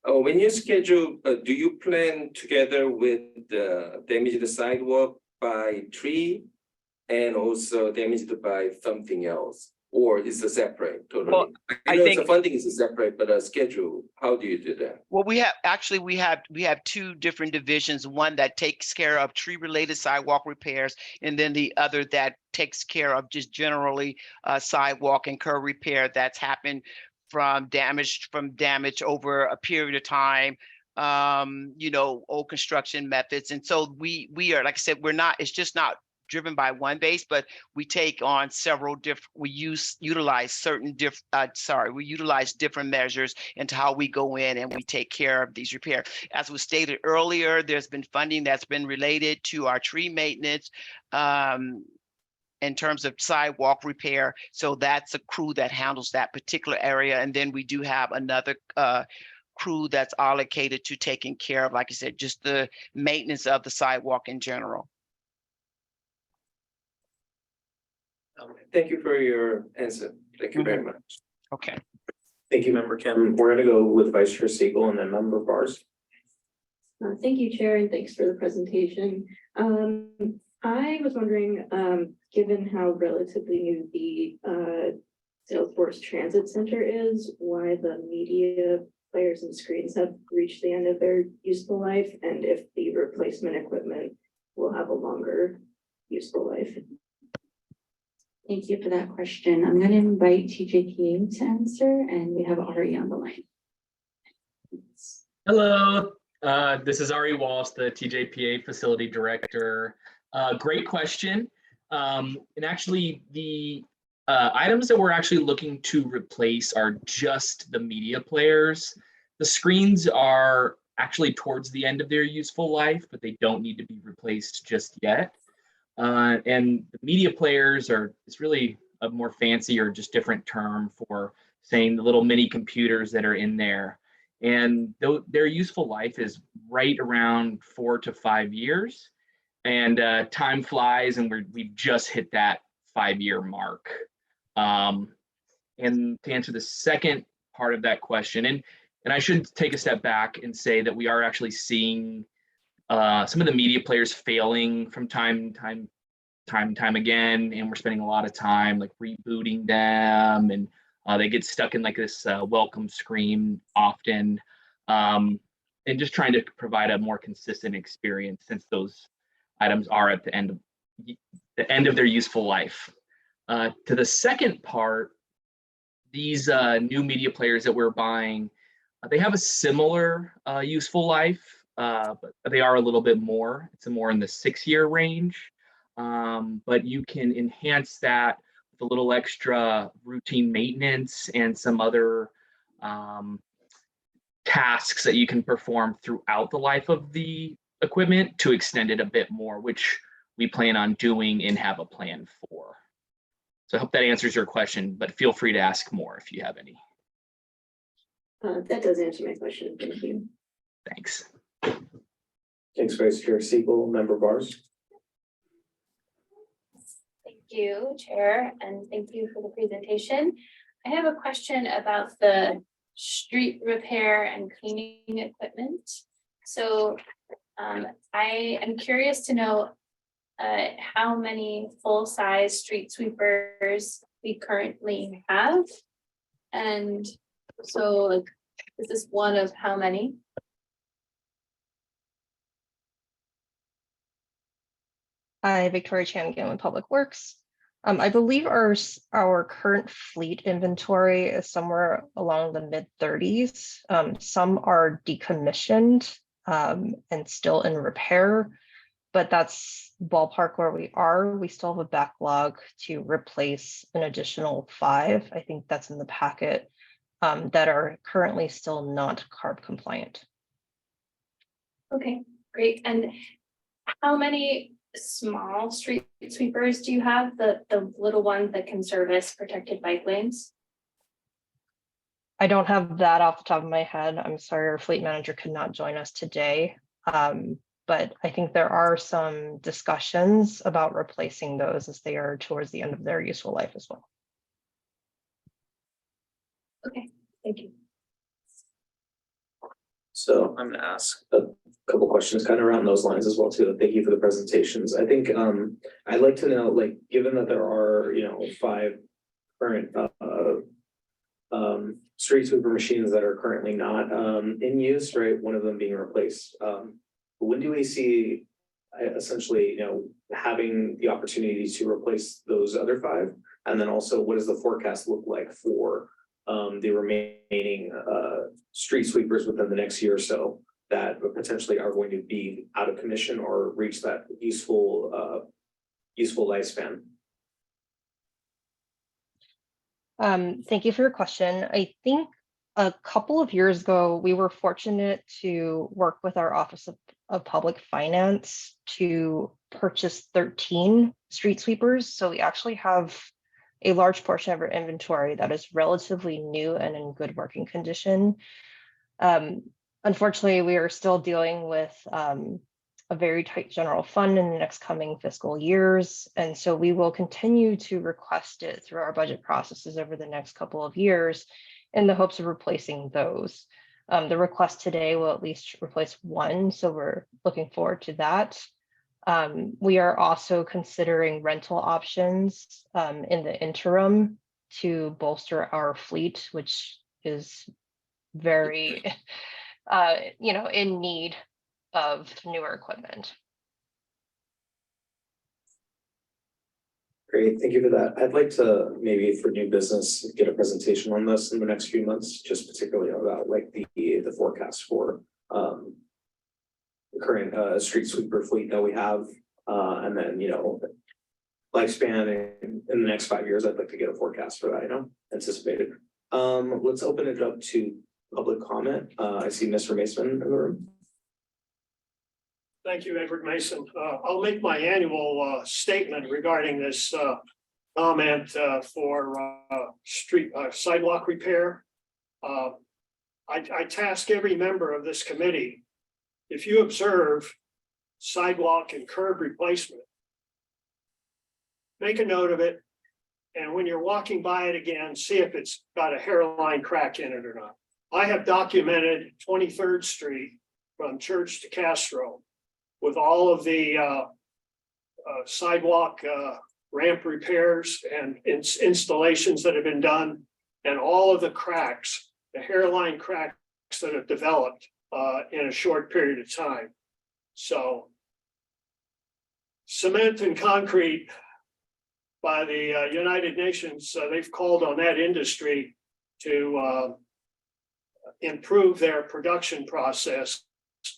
When you schedule, do you plan together with the damaged sidewalk by tree and also damaged by something else, or is it separate totally? Well, I know the funding is separate, but a schedule, how do you do that? Well, we have 2 different divisions, one that takes care of tree-related sidewalk repairs, and then the other that takes care of just generally sidewalk and curb repair that's happened from damage over a period of time, old construction methods. And so we are, like I said, it's just not driven by one base, but we take on several different, we utilize different measures into how we go in and we take care of these repairs. As was stated earlier, there's been funding that's been related to our tree maintenance, in terms of sidewalk repair. So that's a crew that handles that particular area. And then we do have another crew that's allocated to taking care of, like I said, just the maintenance of the sidewalk in general. Thank you for your answer. Thank you very much. Okay. Thank you, Member Kim. We're gonna go with Vice Chair Siegel and then Member Bars. Thank you, Chair, and thanks for the presentation. I was wondering, given how relatively new the Salesforce Transit Center is, why the media players and screens have reached the end of their useful life, and if the replacement equipment will have a longer useful life. Thank you for that question. I'm going to invite TJPA to answer, and we have Ari on the line. Hello, this is Ari Walsh, the TJPA Facility Director. Great question. And actually, the items that we're actually looking to replace are just the media players. The screens are actually towards the end of their useful life, but they don't need to be replaced just yet. And the media players it's really a more fancy or just different term for saying the little mini computers that are in there. And their useful life is right around 4 to 5 years. And time flies, and we've just hit that 5-year mark. And to answer the second part of that question, and I should take a step back and say that we are actually seeing some of the media players failing from time again, and we're spending a lot of time like rebooting them, and they get stuck in like this welcome screen often, and just trying to provide a more consistent experience since those items are at the end of their useful life. To the second part, these new media players that we're buying, they have a similar useful life, but they are a little bit more. It's more in the 6-year range, but you can enhance that with a little extra routine maintenance and some other tasks that you can perform throughout the life of the equipment to extend it a bit more, which we plan on doing and have a plan for. So I hope that answers your question, but feel free to ask more if you have any. That does answer my question. Thank you. Thanks. Thanks, Vice Chair Siegel. Member Bars. Thank you, Chair, and thank you for the presentation. I have a question about the street repair and cleaning equipment. So I am curious to know how many full-size street sweepers we currently have. And so like, this is one of how many? Hi, Victoria Chan again with Public Works. I believe our current fleet inventory is somewhere along the mid-30s. Some are decommissioned and still in repair, but that's ballpark where we are. We still have a backlog to replace an additional 5. I think that's in the packet, that are currently still not CARB compliant. Okay, great. And how many small street sweepers do you have? The little ones that can service protected bike lanes? I don't have that off the top of my head. I'm sorry, our fleet manager could not join us today. But I think there are some discussions about replacing those as they are towards the end of their useful life as well. Okay, thank you. So I'm gonna ask a couple questions kind of around those lines as well too. Thank you for the presentations. I think I'd like to know, like, given that there are, 5 current street sweeper machines that are currently not in use, right? One of them being replaced. When do we see essentially, having the opportunity to replace those other 5? And then also, what does the forecast look like for the remaining street sweepers within the next year or so that potentially are going to be out of commission or reach that useful lifespan? Thank you for your question. I think a couple of years ago, we were fortunate to work with our Office of Public Finance to purchase 13 street sweepers. So we actually have a large portion of our inventory that is relatively new and in good working condition. Unfortunately, we are still dealing with a very tight general fund in the next coming fiscal years. And so we will continue to request it through our budget processes over the next couple of years in the hopes of replacing those. The request today will at least replace 1, so we're looking forward to that. We are also considering rental options in the interim to bolster our fleet, which is very, in need of newer equipment. Great, thank you for that. I'd like to maybe for new business get a presentation on this in the next few months, just particularly about like the forecast for the current street sweeper fleet that we have, and then lifespan in the next 5 years. I'd like to get a forecast for that, anticipated. Let's open it up to public comment. I see Mr. Mason in the room. Thank you, Edward Mason. I'll make my annual statement regarding this comment for street sidewalk repair. I task every member of this committee, if you observe sidewalk and curb replacement, make a note of it, and when you're walking by it again, see if it's got a hairline crack in it or not. I have documented 23rd Street from Church to Castro with all of the sidewalk ramp repairs and installations that have been done, and all of the cracks, the hairline cracks that have developed in a short period of time. So cement and concrete by the United Nations, they've called on that industry to improve their production process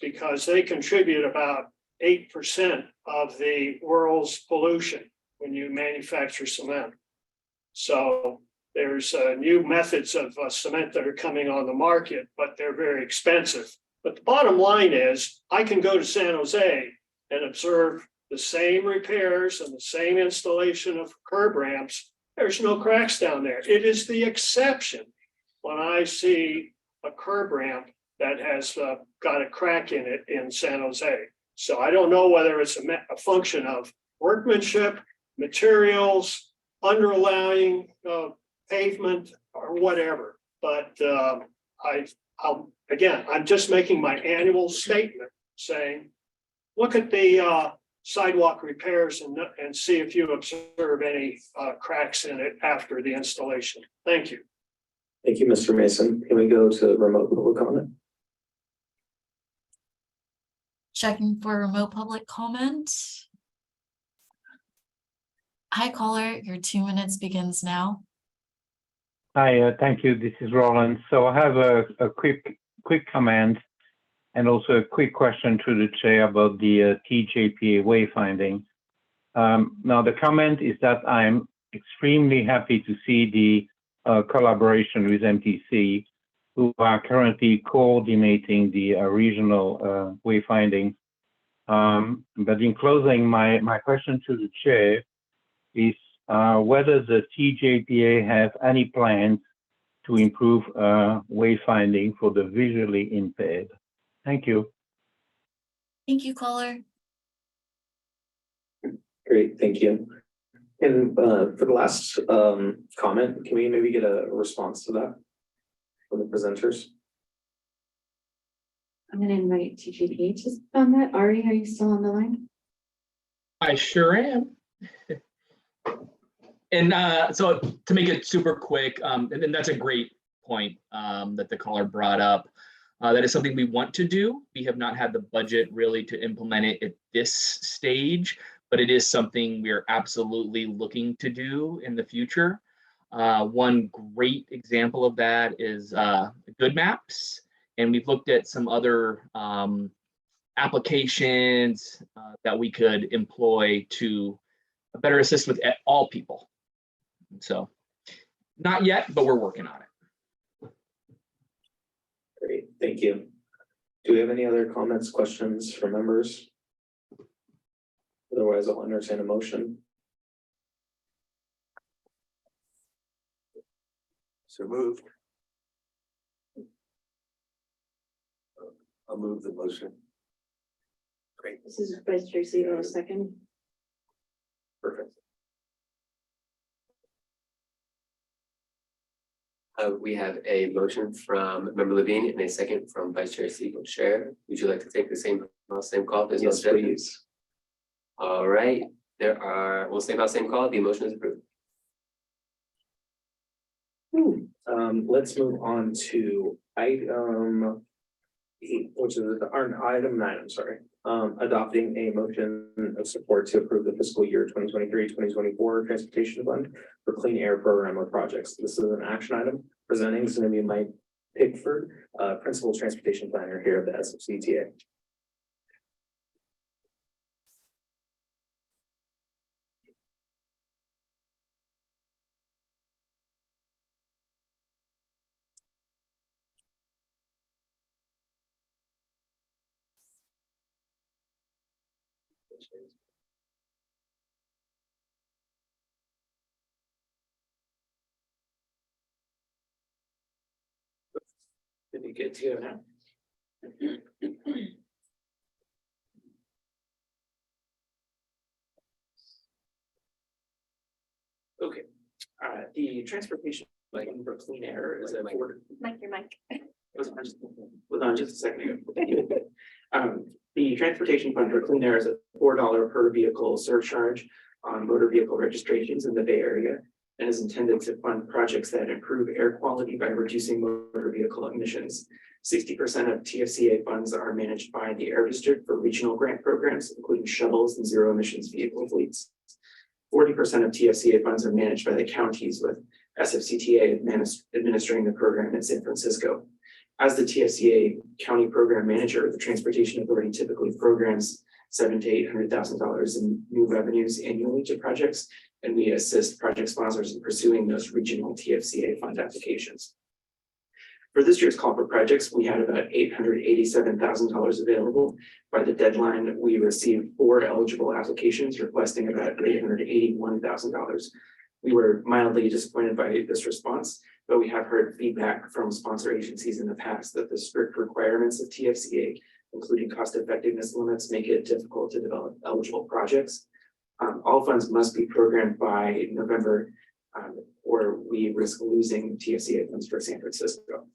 because they contribute about 8% of the world's pollution when you manufacture cement. So there's new methods of cement that are coming on the market, but they're very expensive. But the bottom line is I can go to San Jose and observe the same repairs and the same installation of curb ramps. There's no cracks down there. It is the exception when I see a curb ramp that has got a crack in it in San Jose. So I don't know whether it's a function of workmanship, materials, underlying pavement, or whatever. But I'm just making my annual statement saying, look at the sidewalk repairs and see if you observe any cracks in it after the installation. Thank you. Thank you, Mr. Mason. Can we go to remote public comment? Checking for remote public comment. Hi, caller, your 2 minutes begins now. Hi, thank you. This is Roland. So I have a quick comment and also a quick question to the chair about the TJPA wayfinding. Now, the comment is that I'm extremely happy to see the collaboration with MTC, who are currently coordinating the regional wayfinding. But in closing, my question to the chair is whether the TJPA has any plans to improve wayfinding for the visually impaired. Thank you. Thank you, caller. Great, thank you. And for the last comment, can we maybe get a response to that from the presenters? I'm going to invite TJPA to speak on that. Ari, are you still on the line? I sure am. And so to make it super quick, and then that's a great point that the caller brought up. That is something we want to do. We have not had the budget really to implement it at this stage, but it is something we are absolutely looking to do in the future. One great example of that is Good Maps, and we've looked at some other applications that we could employ to better assist with all people. So not yet, but we're working on it. Great, thank you. Do we have any other comments, questions from members? Otherwise, I'll entertain a motion. So moved. I'll move the motion. Great, This is Vice Chair Seago, second. perfect. We have a motion from Member Levine and a second from Vice Chair Siegel. Chair, would you like to take the same call? There's no Yes, objection. please. All right, we'll same house, same call. The motion is approved. Let's move on to item 8, which is item 9, I'm sorry. Adopting a motion of support to approve the fiscal year 2023-2024 transportation fund for clean air program or projects. This is an action item. Presenting is going to be Mike Pickford, principal transportation planner here at the SFCTA. Did you get to now? Okay, the transportation like for clean air is a Mike, your mic. was on just a second ago. The transportation fund for clean air is a $4 per vehicle surcharge on motor vehicle registrations in the Bay Area and is intended to fund projects that improve air quality by reducing motor vehicle emissions. 60% of TFCA funds are managed by the Air District for regional grant programs, including shuttles and zero emissions vehicle fleets. 40% of TFCA funds are managed by the counties, with SFCTA administering the program in San Francisco. As the TFCA county program manager, the Transportation Authority typically programs $700,000 to $800,000 in new revenues annually to projects, and we assist project sponsors in pursuing those regional TFCA fund applications. For this year's call for projects, we had about $887,000 available. By the deadline, we received 4 eligible applications requesting about $881,000. We were mildly disappointed by this response, but we have heard feedback from sponsor agencies in the past that the strict requirements of TFCA, including cost effectiveness limits, make it difficult to develop eligible projects. All funds must be programmed by November, or we risk losing TFCA funds for San Francisco.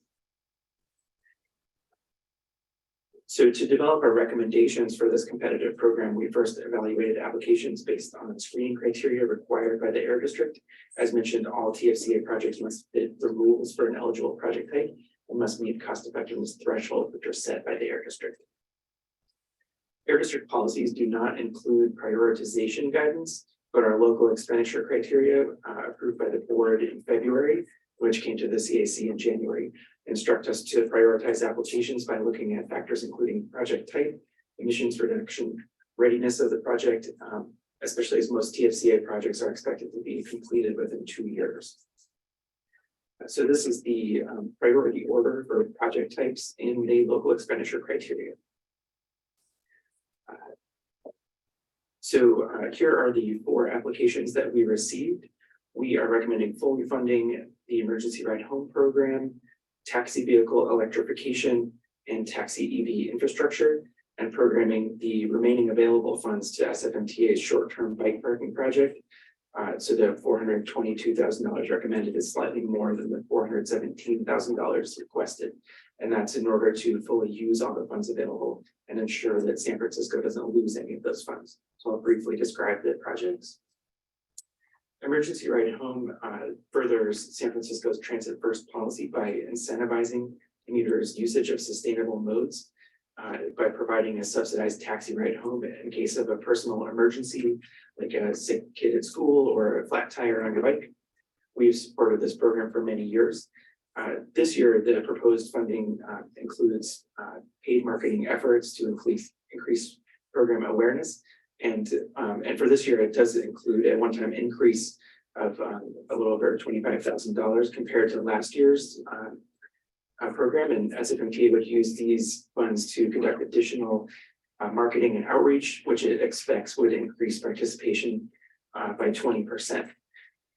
So to develop our recommendations for this competitive program, we first evaluated applications based on the screening criteria required by the Air District. As mentioned, all TFCA projects must fit the rules for an eligible project type and must meet cost effectiveness thresholds which are set by the Air District. Air District policies do not include prioritization guidance, but our local expenditure criteria approved by the board in February, which came to the CAC in January, instruct us to prioritize applications by looking at factors including project type, emissions reduction, readiness of the project, especially as most TFCA projects are expected to be completed within 2 years. So this is the priority order for project types in the local expenditure criteria. Here are the 4 applications that we received. We are recommending fully funding the Emergency Ride Home program, taxi vehicle electrification, and taxi EV infrastructure, and programming the remaining available funds to SFMTA's short-term bike parking project. So the $422,000 recommended is slightly more than the $417,000 requested. And that's in order to fully use all the funds available and ensure that San Francisco doesn't lose any of those funds. So I'll briefly describe the projects. Emergency Ride Home furthers San Francisco's transit first policy by incentivizing commuters' usage of sustainable modes by providing a subsidized taxi ride home in case of a personal emergency, like a sick kid at school or a flat tire on your bike. We've supported this program for many years. This year, the proposed funding includes paid marketing efforts to increase program awareness. And for this year, it does include a one-time increase of a little over $25,000 compared to last year's program. And SFMTA would use these funds to conduct additional marketing and outreach, which it expects would increase participation by 20%.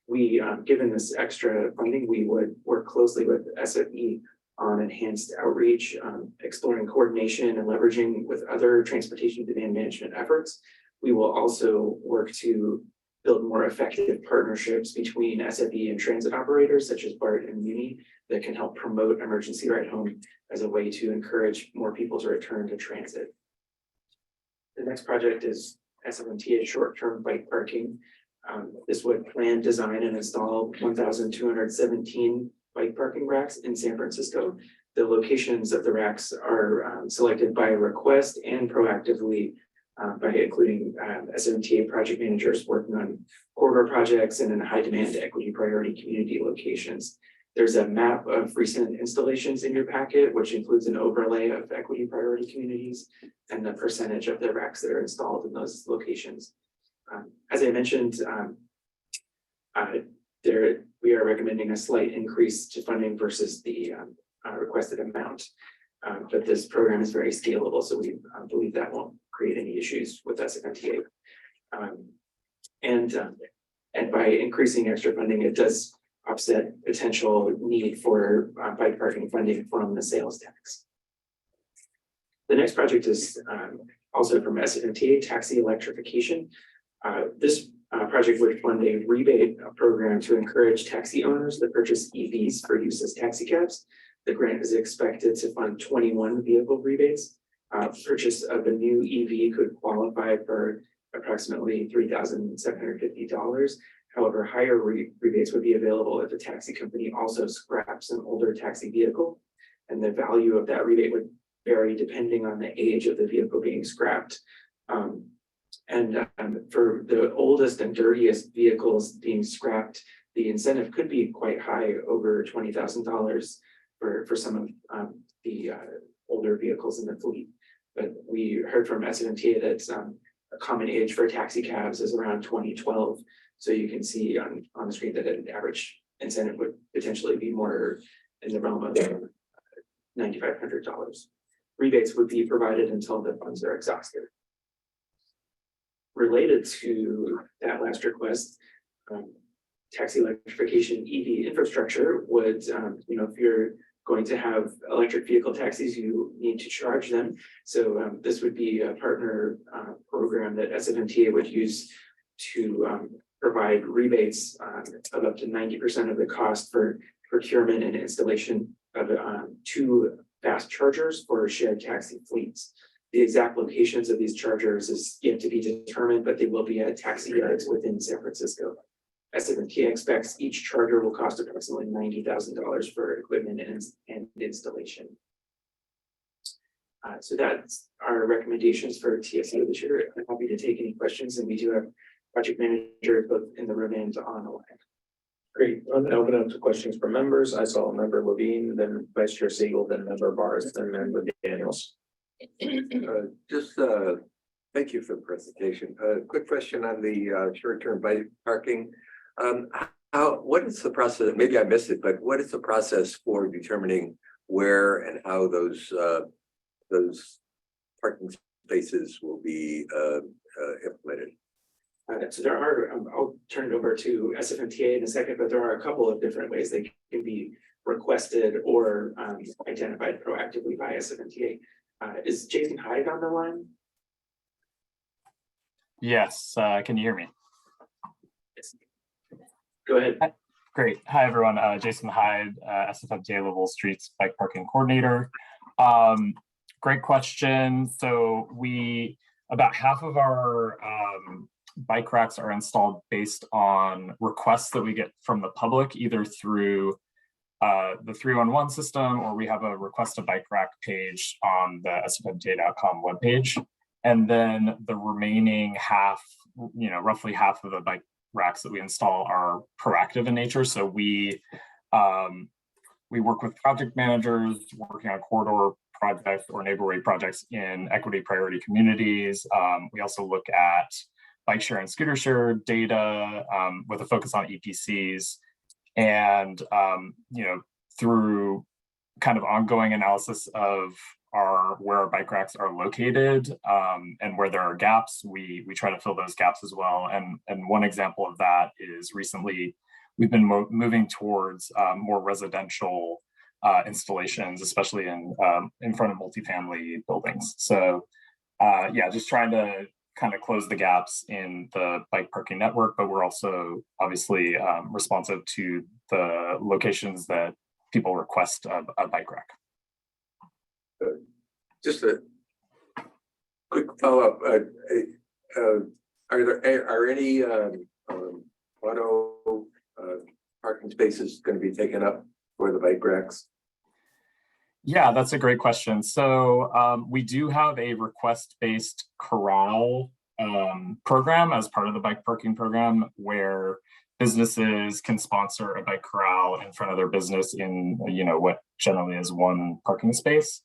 We, given this extra funding, we would work closely with SFE on enhanced outreach, exploring coordination and leveraging with other transportation demand management efforts. We will also work to build more effective partnerships between SFE and transit operators such as BART and Muni that can help promote Emergency Ride Home as a way to encourage more people to return to transit. The next project is SFMTA short-term bike parking. This would plan, design, and install 1,217 bike parking racks in San Francisco. The locations of the racks are selected by request and proactively by including SFMTA project managers working on corridor projects and in high demand equity priority community locations. There's a map of recent installations in your packet, which includes an overlay of equity priority communities and the percentage of the racks that are installed in those locations. As I mentioned, we are recommending a slight increase to funding versus the requested amount. But this program is very scalable, so we believe that won't create any issues with SFMTA. And by increasing extra funding, it does offset potential need for bike parking funding from the sales tax. The next project is also from SFMTA, taxi electrification. This project would fund a rebate program to encourage taxi owners to purchase EVs for use as taxi cabs. The grant is expected to fund 21 vehicle rebates. purchase of a new EV could qualify for approximately $3,750. However, higher rebates would be available if the taxi company also scraps an older taxi vehicle. And the value of that rebate would vary depending on the age of the vehicle being scrapped. For the oldest and dirtiest vehicles being scrapped, the incentive could be quite high, over $20,000 for some of the older vehicles in the fleet. But we heard from SFCTA that a common age for taxi cabs is around 2012. So you can see on the screen that an average incentive would potentially be more in the realm of $9,500. Rebates would be provided until the funds are exhausted. Related to that last request, taxi electrification EV infrastructure would, if you're going to have electric vehicle taxis, you need to charge them. So this would be a partner program that SFCTA would use to provide rebates of up to 90% of the cost for procurement and installation of 2 fast chargers for shared taxi fleets. The exact locations of these chargers is yet to be determined, but they will be at taxi yards within San Francisco. SFCTA expects each charger will cost approximately $90,000 for equipment and installation. So that's our recommendations for TSO this year. I'm happy to take any questions, and we do have project managers both in the room and on the line. Great. I'm gonna open up to questions from members. I saw Member Levine, then Vice Chair Siegel, then Member Bars, then Member Daniels. Thank you for the presentation. Quick question on the short-term bike parking. What is the process? Maybe I missed it, but what is the process for determining where and how those parking spaces will be implemented? So there are, I'll turn it over to SFCTA in a second, but there are a couple of different ways they can be requested or identified proactively by SFCTA. Is Jason Hyde on the line? Yes, can you hear me? Yes. Go ahead. Great. Hi, everyone. Jason Hyde, SFCTA Level Streets Bike Parking Coordinator. Great question. So about half of our bike racks are installed based on requests that we get from the public, either through the 311 system, or we have a request a bike rack page on the sfcta.com webpage. And then the remaining half, roughly half of the bike racks that we install are proactive in nature. So we work with project managers working on corridor projects or neighborhood projects in equity priority communities. We also look at bike share and scooter share data with a focus on EPCs. And through kind of ongoing analysis of where our bike racks are located and where there are gaps, we try to fill those gaps as well. And one example of that is recently we've been moving towards more residential installations, especially in front of multifamily buildings. So just trying to kind of close the gaps in the bike parking network, but we're also obviously responsive to the locations that people request a bike rack. Just a quick follow-up. Are any auto parking spaces going to be taken up for the bike racks? Yeah, that's a great question. So we do have a request-based corral program as part of the bike parking program, where businesses can sponsor a bike corral in front of their business in what generally is one parking space.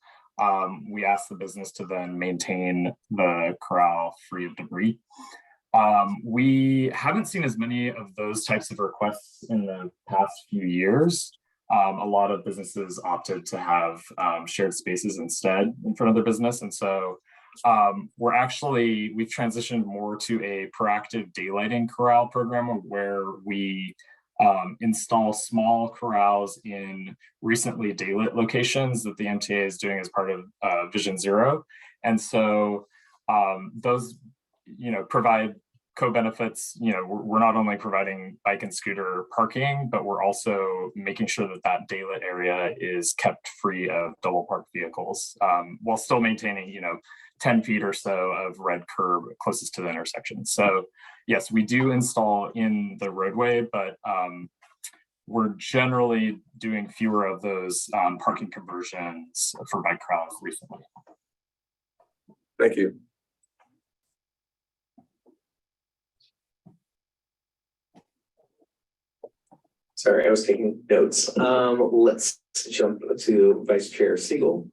We ask the business to then maintain the corral free of debris. We haven't seen as many of those types of requests in the past few years. A lot of businesses opted to have shared spaces instead in front of their business. And so we've transitioned more to a proactive daylighting corral program where we install small corrals in recently daylit locations that the MTA is doing as part of Vision Zero. And so those provide co-benefits, we're not only providing bike and scooter parking, but we're also making sure that that daylit area is kept free of double parked vehicles, while still maintaining, 10 feet or so of red curb closest to the intersection. So yes, we do install in the roadway, but we're generally doing fewer of those parking conversions for bike crowds recently. Thank you. Sorry, I was taking notes. Let's jump to Vice Chair Siegel.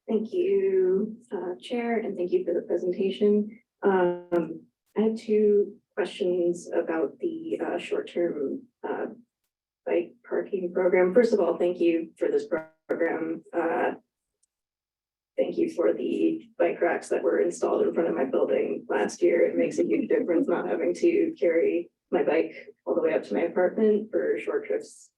Thank you, Chair, and thank you for the presentation. I have two questions about the short-term bike parking program. First of all, thank you for this program. Thank you for the bike racks that were installed in front of my building last year. It makes a huge difference not having to carry my bike all the way up to my apartment for short trips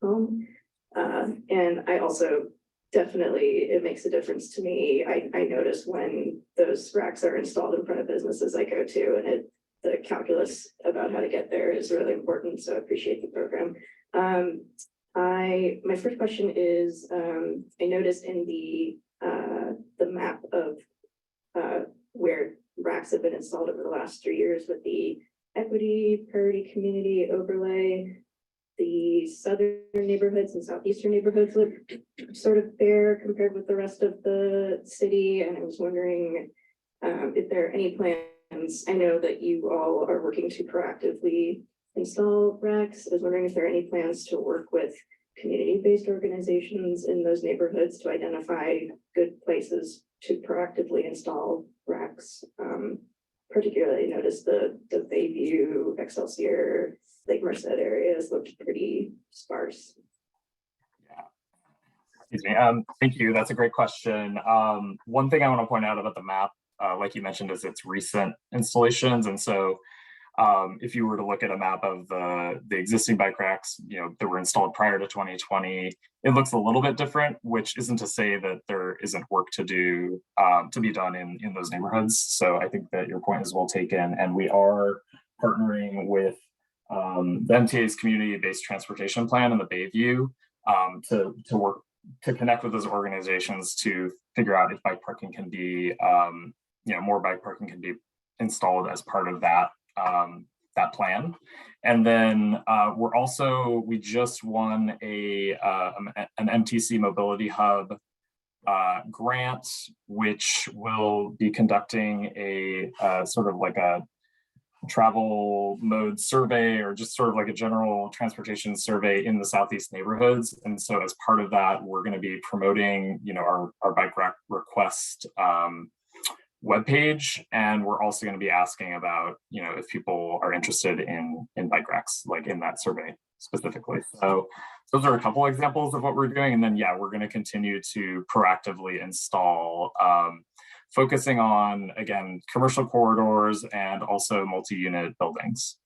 home. And I also definitely, it makes a difference to me. I notice when those racks are installed in front of businesses I go to, and the calculus about how to get there is really important. So I appreciate the program. My first question is, I noticed in the map of where racks have been installed over the last 3 years with the equity priority community overlay, the southern neighborhoods and southeastern neighborhoods look sort of bare compared with the rest of the city. And I was wondering if there are any plans. I know that you all are working to proactively install racks. I was wondering if there are any plans to work with community-based organizations in those neighborhoods to identify good places to proactively install racks. Particularly noticed the Bayview, Excelsior, Lake Merced areas looked pretty sparse. Yeah. Excuse me. Thank you. That's a great question. One thing I want to point out about the map, like you mentioned, is its recent installations. And so if you were to look at a map of the existing bike racks, that were installed prior to 2020, it looks a little bit different, which isn't to say that there isn't work to do, to be done in those neighborhoods. So I think that your point is well taken, and we are partnering with the MTA's community-based transportation plan in the Bayview to work to connect with those organizations to figure out if bike parking can be, more bike parking can be installed as part of that plan. And then we just won an MTC Mobility Hub grant, which will be conducting a sort of like a travel mode survey, or just sort of like a general transportation survey in the Southeast neighborhoods. And so as part of that, we're going to be promoting, our bike rack request webpage, and we're also going to be asking about, if people are interested in bike racks, like in that survey specifically. So those are a couple examples of what we're doing. And then, we're going to continue to proactively install, focusing on, again, commercial corridors and also multi-unit buildings.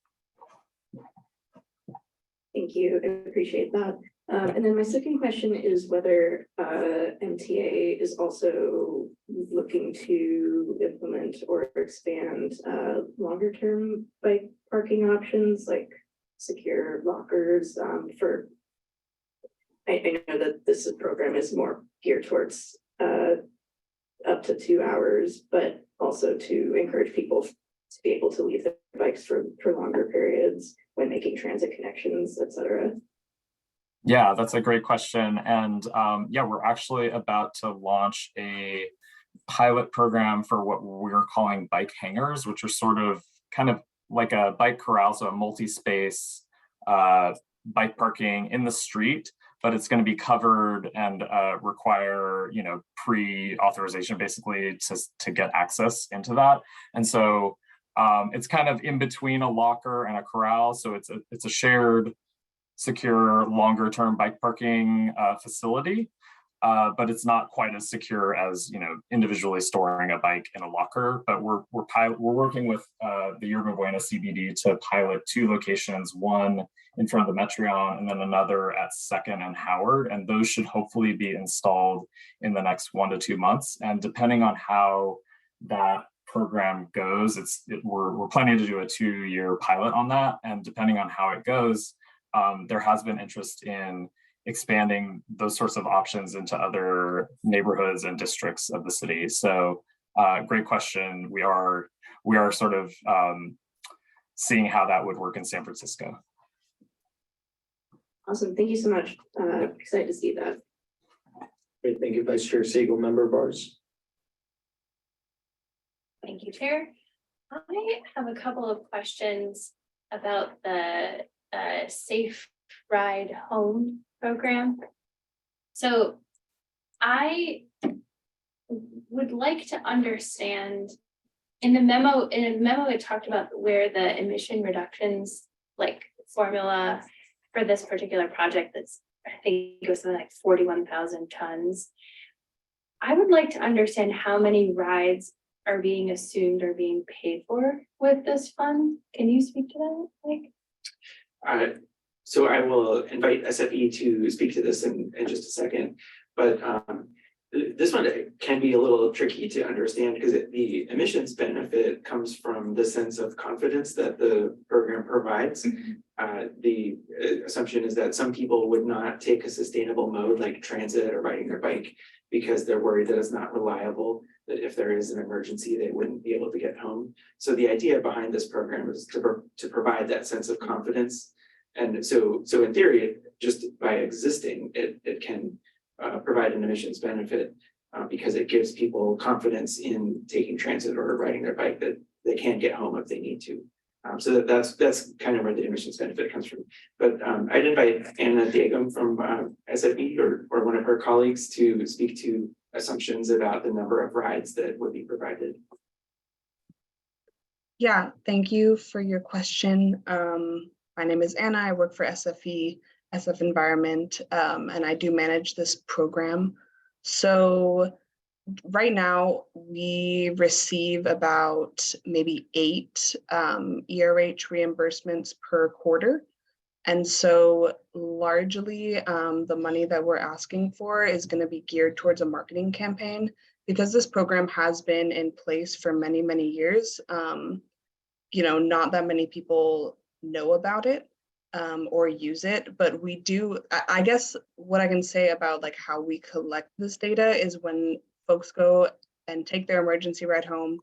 Thank you. I appreciate that. And then my second question is whether MTA is also looking to implement or expand longer term bike parking options like secure lockers for. I know that this program is more geared towards up to 2 hours, but also to encourage people to be able to leave their bikes for longer periods when making transit connections, et cetera. Yeah, that's a great question. And we're actually about to launch a pilot program for what we're calling bike hangars, which are sort of kind of like a bike corral, so a multi-space bike parking in the street, but it's going to be covered and require, pre-authorization basically to get access into that. And so it's kind of in between a locker and a corral. So it's a shared, secure, longer term bike parking facility, but it's not quite as secure as individually storing a bike in a locker. But we're working with the Yerba Buena CBD to pilot 2 locations, one in front of the Metreon and then another at 2nd and Howard, and those should hopefully be installed in the next 1 to 2 months. And depending on how that program goes. We're planning to do a 2-year pilot on that, and depending on how it goes, there has been interest in expanding those sorts of options into other neighborhoods and districts of the city. So great question. We are sort of seeing how that would work in San Francisco. Awesome, thank you so much. Excited to see that. Great, thank you, Vice Chair Siegel, Member Bars. Thank you, Chair. I have a couple of questions about the Safe Ride Home program. So I would like to understand, in a memo it talked about where the emission reductions like formula for this particular project that's, I think it was something like 41,000 tons. I would like to understand how many rides are being assumed or being paid for with this fund. Can you speak to that, Mike? So I will invite SFE to speak to this in just a second, but this one can be a little tricky to understand because the emissions benefit comes from the sense of confidence that the program provides. The assumption is that some people would not take a sustainable mode like transit or riding their bike because they're worried that it's not reliable, that if there is an emergency, they wouldn't be able to get home. So the idea behind this program is to provide that sense of confidence. And so in theory, just by existing, it can provide an emissions benefit because it gives people confidence in taking transit or riding their bike that they can get home if they need to. So that's kind of where the emissions benefit comes from. But I'd invite Anna Diego from SFE or one of her colleagues to speak to assumptions about the number of rides that would be provided. Yeah, thank you for your question. My name is Anna. I work for SFE, SF Environment, and I do manage this program. So right now we receive about maybe 8 ERH reimbursements per quarter. And so largely the money that we're asking for is going to be geared towards a marketing campaign because this program has been in place for many, many years. Not that many people know about it or use it, but we do. I guess what I can say about like how we collect this data is when folks go and take their emergency ride home,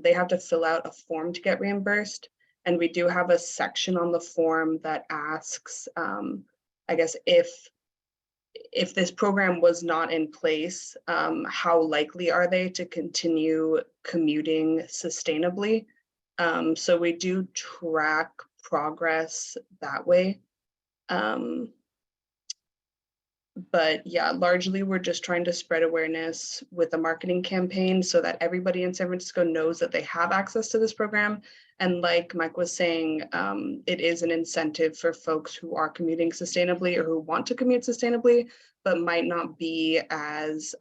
they have to fill out a form to get reimbursed. And we do have a section on the form that asks, I guess, if this program was not in place, how likely are they to continue commuting sustainably? So we do track progress that way. But yeah, largely we're just trying to spread awareness with a marketing campaign so that everybody in San Francisco knows that they have access to this program. And like Mike was saying, it is an incentive for folks who are commuting sustainably or who want to commute sustainably, but might not be as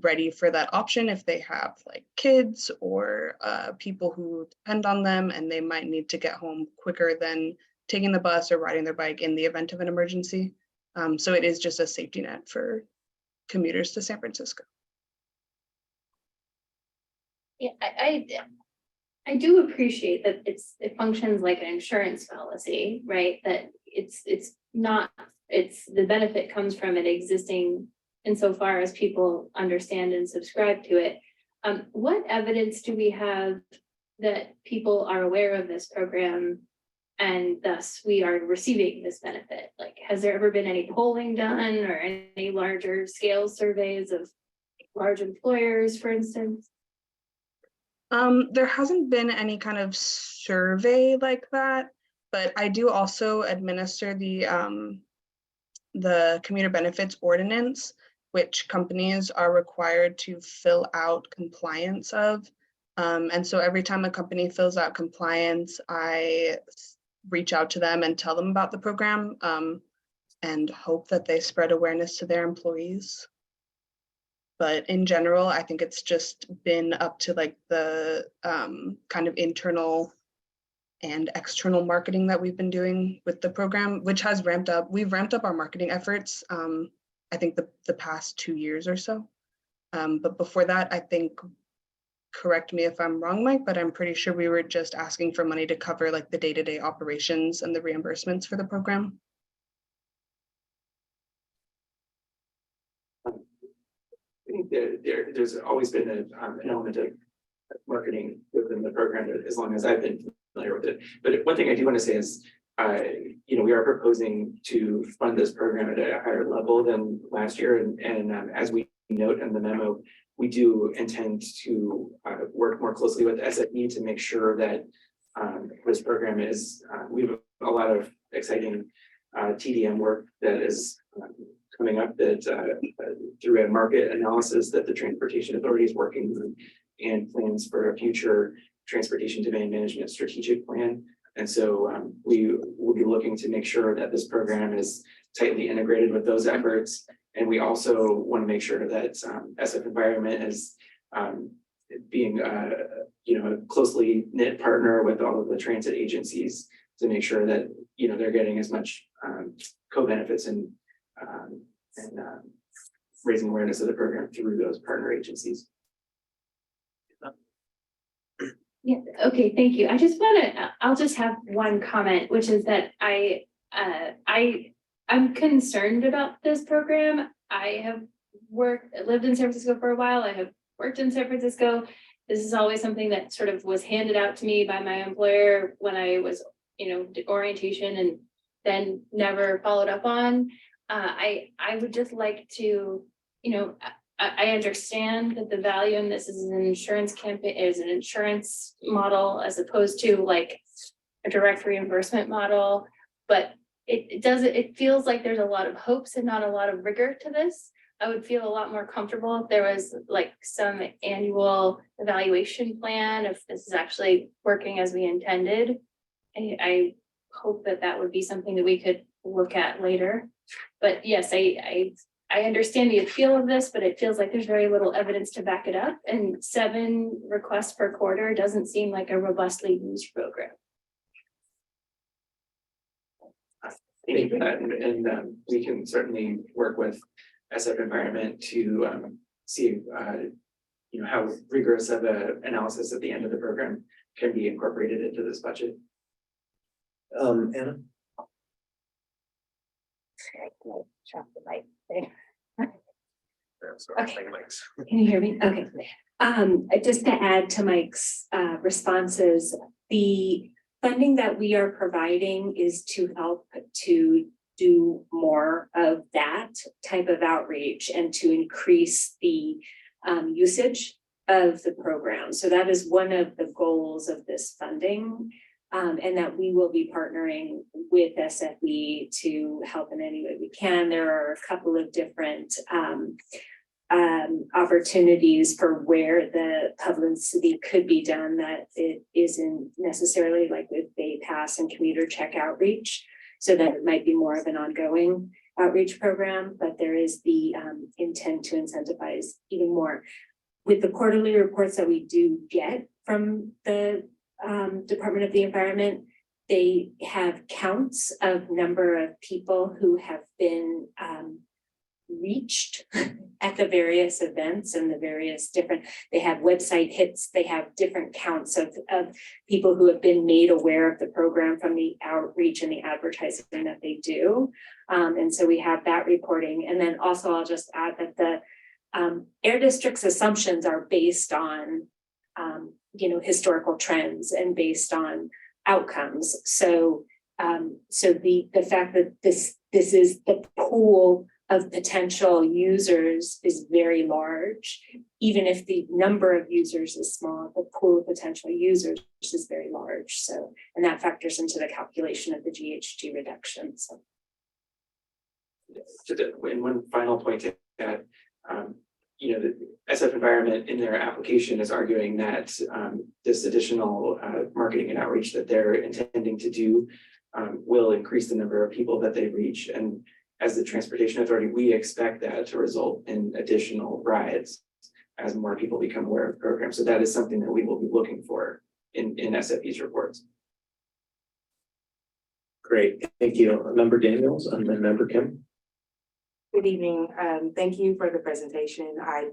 ready for that option if they have like kids or people who depend on them and they might need to get home quicker than taking the bus or riding their bike in the event of an emergency. So it is just a safety net for commuters to San Francisco. Yeah, I do appreciate that it functions like an insurance policy, right? That the benefit comes from it existing insofar as people understand and subscribe to it. What evidence do we have that people are aware of this program and thus we are receiving this benefit? Like, has there ever been any polling done or any larger scale surveys of large employers, for instance? There hasn't been any kind of survey like that, but I do also administer the commuter benefits ordinance, which companies are required to fill out compliance of. And so every time a company fills out compliance, I reach out to them and tell them about the program and hope that they spread awareness to their employees. But in general, I think it's just been up to like the kind of internal and external marketing that we've been doing with the program, which has ramped up. We've ramped up our marketing efforts, I think the past 2 years or so. But before that, I think correct me if I'm wrong, Mike, but I'm pretty sure we were just asking for money to cover like the day-to-day operations and the reimbursements for the program. I think there's always been an element of marketing within the program as long as I've been familiar with it. But one thing I do want to say is, we are proposing to fund this program at a higher level than last year. And as we note in the memo, we do intend to work more closely with SFE to make sure that this program is, we have a lot of exciting TDM work that is coming up that through a market analysis that the Transportation Authority is working on and plans for a future transportation demand management strategic plan. And so we will be looking to make sure that this program is tightly integrated with those efforts. And we also want to make sure that SF Environment is being a closely knit partner with all of the transit agencies to make sure that they're getting as much co-benefits and raising awareness of the program through those partner agencies. Yeah, okay, thank you. I'll just have one comment, which is that I'm concerned about this program. I have lived in San Francisco for a while. I have worked in San Francisco. This is always something that sort of was handed out to me by my employer when I was, orientation and then never followed up on. I would just like to, I understand that the value in this is an insurance campaign, is an insurance model as opposed to like a direct reimbursement model, but it feels like there's a lot of hopes and not a lot of rigor to this. I would feel a lot more comfortable if there was like some annual evaluation plan, if this is actually working as we intended. I hope that would be something that we could look at later. But yes, I understand the appeal of this, but it feels like there's very little evidence to back it up. And 7 requests per quarter doesn't seem like a robustly used program. Thank you for that. And we can certainly work with SF Environment to see how rigorous of an analysis at the end of the program can be incorporated into this budget. Anna? Drop the mic there. Sorry, Okay. Mike's. Can you hear me? Okay. Just to add to Mike's responses, the funding that we are providing is to help to do more of that type of outreach and to increase the usage of the program. So that is one of the goals of this funding. And that we will be partnering with SFE to help in any way we can. There are a couple of different opportunities for where the publicity could be done that it isn't necessarily like with Bay Pass and commuter check outreach. So that it might be more of an ongoing outreach program, but there is the intent to incentivize even more. With the quarterly reports that we do get from the Department of the Environment, they have counts of number of people who have been reached at the various events and the various different, they have website hits, they have different counts of people who have been made aware of the program from the outreach and the advertising that they do. And so we have that reporting. And then also I'll just add that the Air District's assumptions are based on historical trends and based on outcomes. So the fact that this is the pool of potential users is very large, even if the number of users is small, the pool of potential users is very large. So, and that factors into the calculation of the GHG reduction. So, And one final point to add, the SF Environment in their application is arguing that this additional marketing and outreach that they're intending to do will increase the number of people that they reach. And as the Transportation Authority, we expect that to result in additional rides as more people become aware of the program. So that is something that we will be looking for in SFE's reports. Great, thank you. Member Daniels and then Member Kim. Good evening. Thank you for the presentation. I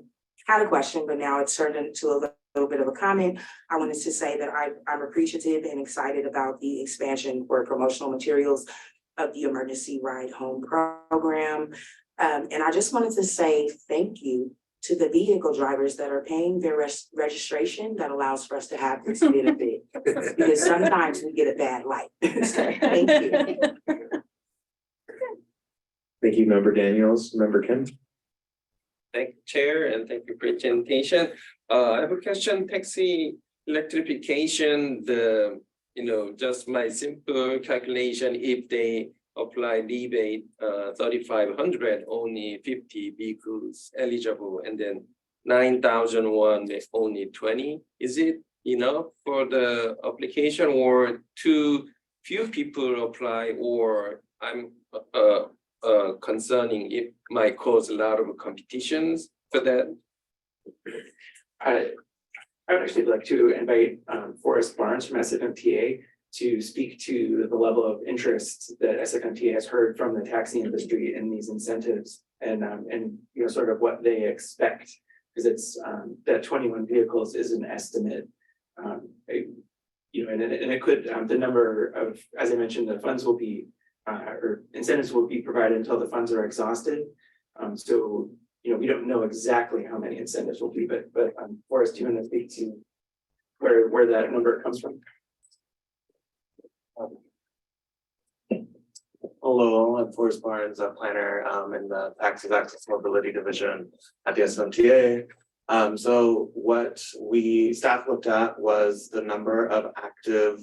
had a question, but now it's turned into a little bit of a comment. I wanted to say that I'm appreciative and excited about the expansion for promotional materials of the Emergency Ride Home program. And I just wanted to say thank you to the vehicle drivers that are paying their registration that allows for us to have this benefit. Because sometimes we get a bad light. So, thank you. Thank you, Member Daniels. Member Kim? Thank you, Chair, and thank you for presentation. I have a question, taxi electrification, just my simple calculation, if they apply rebate 3,500, only 50 vehicles eligible, and then 9,001 is only 20. Is it enough for the application, or too few people apply, or I'm concerning it might cause a lot of competitions for that? I would actually like to invite Forrest Barnes from SFMTA to speak to the level of interest that SFMTA has heard from the taxi industry in these incentives, and sort of what they expect, because it's that 21 vehicles is an estimate. And it could, the number of, as I mentioned, the funds will be or incentives will be provided until the funds are exhausted. So we don't know exactly how many incentives will be, but Forrest, do you want to speak to where that number comes from? Hello, I'm Forrest Barnes, a planner in the Taxi Access Mobility Division at the SFCTA. So what staff looked at was the number of active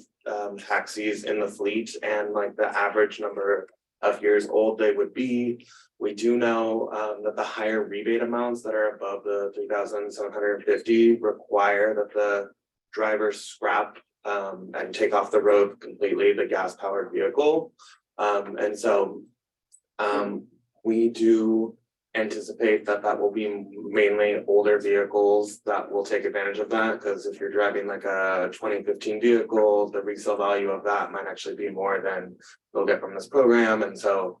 taxis in the fleet and like the average number of years old they would be. We do know that the higher rebate amounts that are above the 3,750 require that the drivers scrap and take off the road completely the gas-powered vehicle. And so we do anticipate that will be mainly older vehicles that will take advantage of that, because if you're driving like a 2015 vehicle, the resale value of that might actually be more than they'll get from this program. And so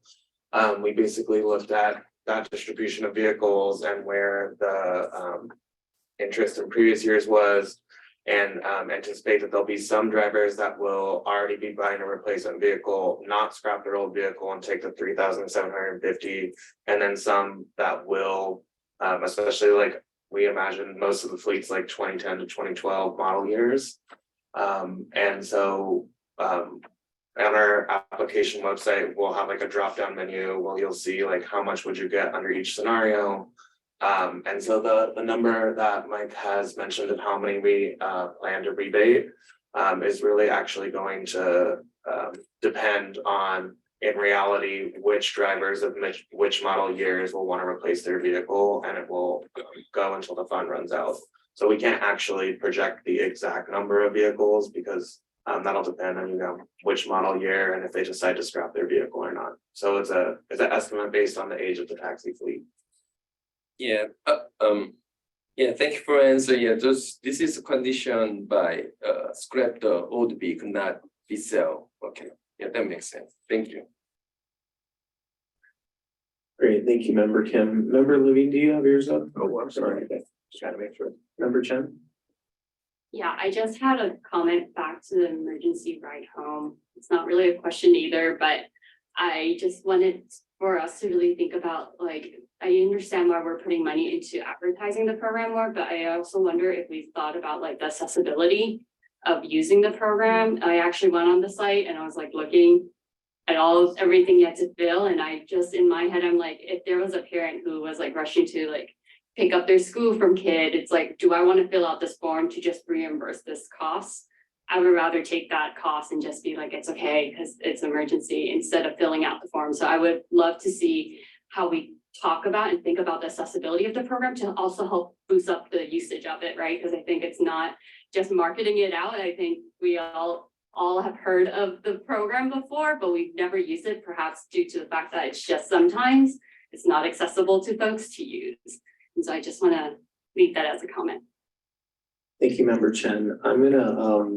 we basically looked at that distribution of vehicles and where the interest in previous years was, and anticipate that there'll be some drivers that will already be buying a replacement vehicle, not scrap their old vehicle and take the 3,750, and then some that will, especially like we imagine most of the fleets like 2010 to 2012 model years. And so on our application website, we'll have like a drop-down menu where you'll see like how much would you get under each scenario. And so the number that Mike has mentioned of how many we plan to rebate is really actually going to depend on, in reality, which drivers of which model years will want to replace their vehicle, and it will go until the fund runs out. So we can't actually project the exact number of vehicles, because that'll depend on which model year and if they decide to scrap their vehicle or not. So it's an estimate based on the age of the taxi fleet. Yeah, thank you for answering. Yeah, this is a condition by scrap the old vehicle, not resell. Okay, yeah, that makes sense. Thank you. Great, thank you, Member Kim. Member Levine, do you have yours up? Oh, I'm sorry. Okay. Just gotta make sure. Member Chen? Yeah, I just had a comment back to the emergency ride home. It's not really a question either, but I just wanted for us to really think about, like, I understand why we're putting money into advertising the program more, but I also wonder if we've thought about like the accessibility of using the program. I actually went on the site and I was like looking at everything you had to fill, and I just, in my head, I'm like, if there was a parent who was like rushing to like pick up their school from kid, it's like, do I want to fill out this form to just reimburse this cost? I would rather take that cost and just be like, it's okay because it's emergency, instead of filling out the form. So I would love to see how we talk about and think about the accessibility of the program to also help boost up the usage of it, right? Because I think it's not just marketing it out. I think we all have heard of the program before, but we've never used it, perhaps due to the fact that it's just sometimes it's not accessible to folks to use. And so I just want to leave that as a comment. Thank you, Member Chen. I'm gonna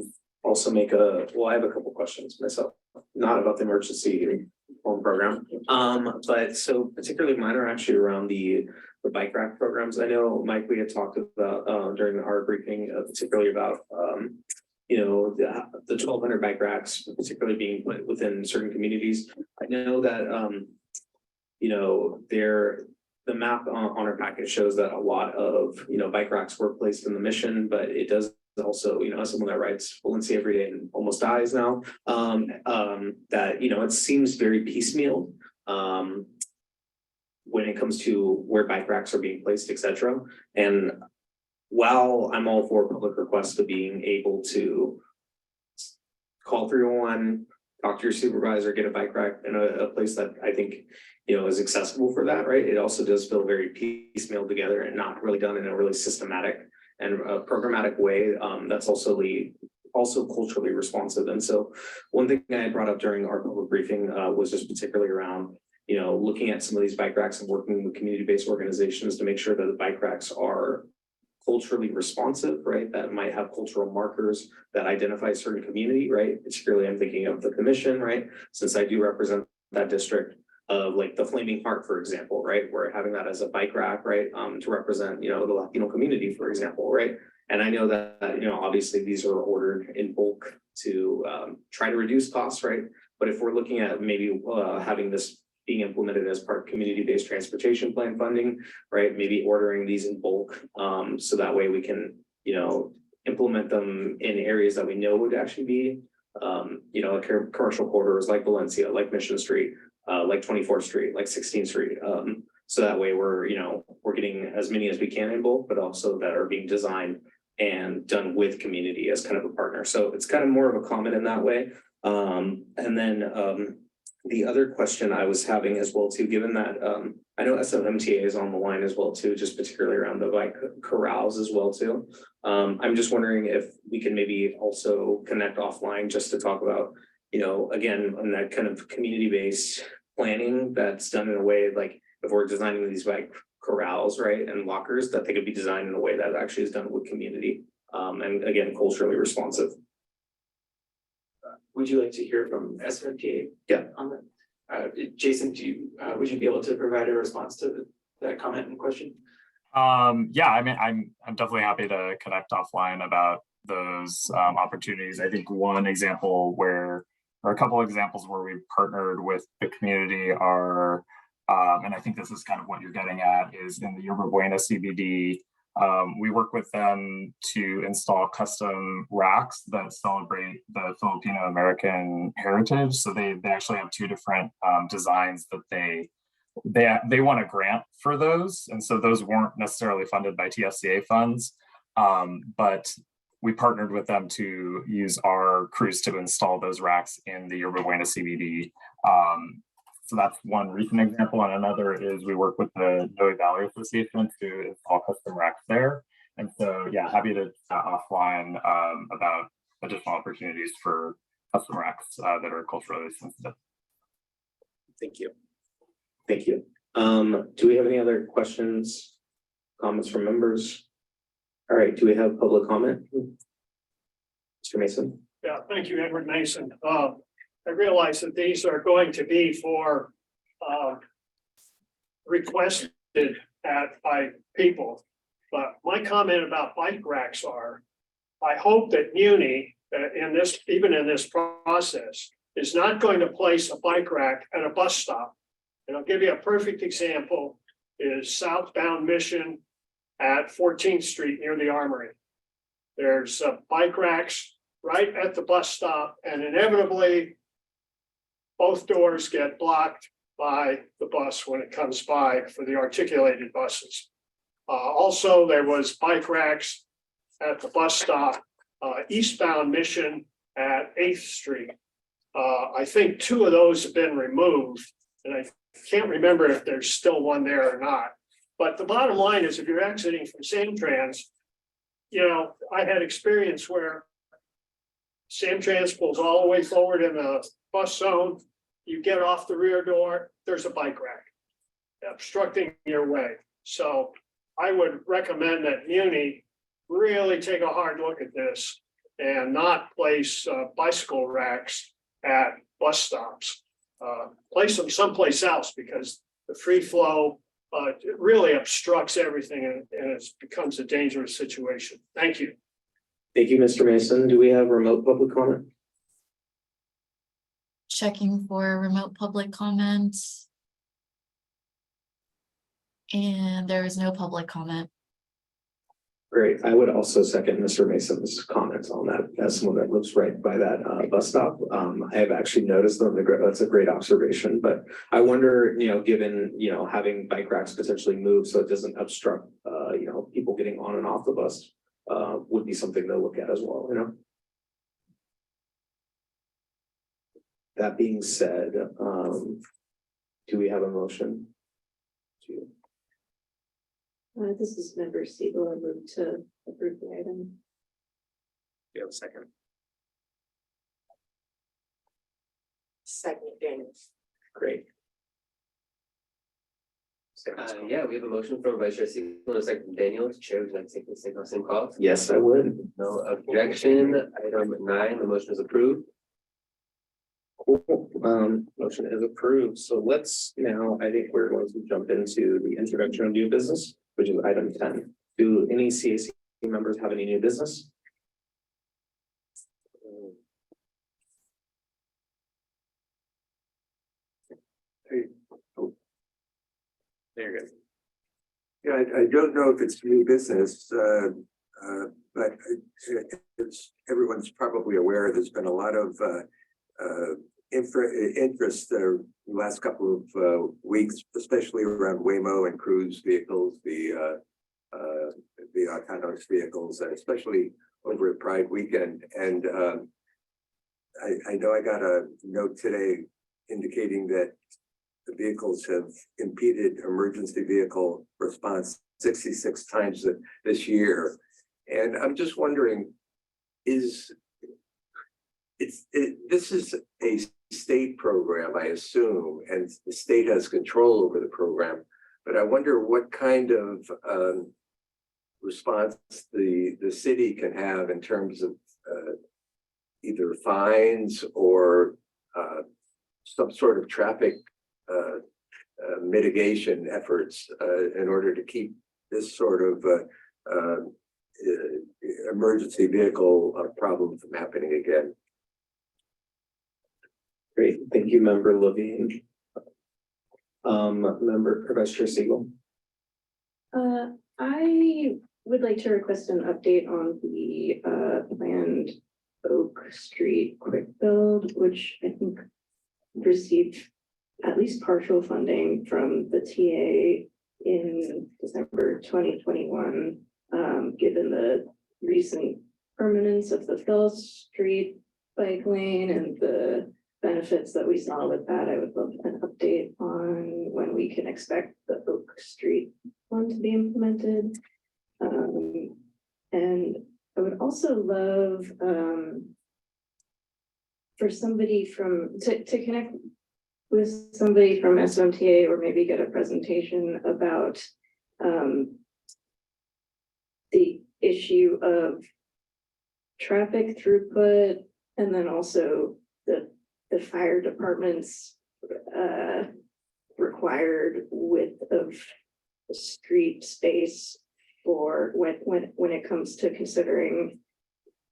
also I have a couple questions myself. not about the emergency home program. But so particularly mine are actually around the bike rack programs. I know, Mike, we had talked about during our briefing, particularly about you know, the 1,200 bike racks, particularly being put within certain communities. I know that you know, the map on our package shows that a lot of, you know, bike racks were placed in the mission, but it does also, you know, as someone that rides Valencia every day and almost dies now, that, you know, it seems very piecemeal when it comes to where bike racks are being placed, et cetera. And while I'm all for public requests to being able to call 311, talk to your supervisor, get a bike rack in a place that I think, you know, is accessible for that, right? It also does feel very piecemeal together and not really done in a really systematic and a programmatic way. That's also culturally responsive. And so one thing I brought up during our public briefing was just particularly around, you know, looking at some of these bike racks and working with community-based organizations to make sure that the bike racks are culturally responsive, right? That might have cultural markers that identify a certain community, right? Particularly, I'm thinking of the commission, right? Since I do represent that district of like the Flaming Heart, for example, right? We're having that as a bike rack, right? To represent, you know, the Latino community, for example, right? And I know that, you know, obviously these are ordered in bulk to try to reduce costs, right? But if we're looking at maybe having this being implemented as part of community-based transportation plan funding, right? Maybe ordering these in bulk, so that way we can, you know, implement them in areas that we know would actually be, you know, commercial corridors like Valencia, like Mission Street, like 24th Street, like 16th Street. So that way we're, you know, we're getting as many as we can in bulk, but also that are being designed and done with community as kind of a partner. So it's kind of more of a comment in that way. And then the other question I was having as well too, given that I know SFMTA is on the line as well too, just particularly around the bike corrals as well too. I'm just wondering if we can maybe also connect offline just to talk about, you know, again, on that kind of community-based planning that's done in a way like if we're designing these bike corrals, right, and lockers, that they could be designed in a way that actually is done with community and again, culturally responsive. Would you like to hear from SFCTA? Yeah. On that? Jason, would you be able to provide a response to that comment and question? Yeah, I mean, I'm definitely happy to connect offline about those opportunities. I think one example or a couple of examples where we've partnered with the community are, and I think this is kind of what you're getting at, is in the Yerba Buena CBD. We work with them to install custom racks that celebrate the Filipino American heritage. So they actually have two different designs that they want a grant for those. And so those weren't necessarily funded by TSCA funds, but we partnered with them to use our crews to install those racks in the Yerba Buena CBD. So that's one recent example. And another is we work with the Noe Valley Association to install custom racks there. And so, yeah, happy to chat offline about additional opportunities for custom racks that are culturally sensitive. Thank you. Thank you. Do we have any other questions, comments from members? All right, do we have public comment? Mr. Mason? Yeah, thank you, Edward Mason. I realize that these are going to be for requested by people, but my comment about bike racks are, I hope that Muni even in this process is not going to place a bike rack at a bus stop. And I'll give you a perfect example is southbound Mission at 14th Street near the Armory. There's bike racks right at the bus stop, and inevitably both doors get blocked by the bus when it comes by for the articulated buses. Also, there was bike racks at the bus stop, eastbound Mission at 8th Street. I think two of those have been removed, and I can't remember if there's still one there or not. But the bottom line is, if you're exiting from Samtrans, you know, I had experience where Samtrans pulls all the way forward in the bus zone. You get off the rear door, there's a bike rack obstructing your way. So I would recommend that Muni really take a hard look at this and not place bicycle racks at bus stops. Place them someplace else because the free flow it really obstructs everything and it becomes a dangerous situation. Thank you. Thank you, Mr. Mason. Do we have remote public comment? Checking for remote public comments. And there is no public comment. Great. I would also second Mr. Mason's comments on that as someone that lives right by that bus stop. I have actually noticed them. That's a great observation, but I wonder, given, having bike racks potentially move so it doesn't obstruct, people getting on and off the bus would be something to look at as well, That being said, do we have a motion? This is member Siegel. I move to approve the item. You have a second? Second, Daniel. Great. Yeah, we have a motion from Vice Chair Siegel and a second from Daniel. Chair, would you like to take the same call? Yes, I would. No objection. Item 9, the motion is approved. Cool. Motion is approved. So let's now, I think we're going to jump into the introduction of new business, which is item 10. Do any CAC members have any new business? There you go. Yeah, I don't know if it's new business, but it's everyone's probably aware there's been a lot of interest the last couple of weeks, especially around Waymo and cruise vehicles, the autonomous vehicles, especially over at Pride weekend. And I know I got a note today indicating that the vehicles have impeded emergency vehicle response 66 times this year. And I'm just wondering, this is a state program, I assume, and the state has control over the program, but I wonder what kind of response the city can have in terms of either fines or some sort of traffic mitigation efforts in order to keep this sort of emergency vehicle problem from happening again. Great, thank you, Member Levine. Member Vice Chair Siegel. I would like to request an update on the planned Oak Street quick build, which I think received at least partial funding from the TA in December 2021. Given the recent permanence of the Phil Street bike lane and the benefits that we saw with that, I would love an update on when we can expect the Oak Street one to be implemented. And I would also love for somebody to connect with somebody from SFCTA or maybe get a presentation about the issue of traffic throughput and then also the fire department's required width of the street space for when it comes to considering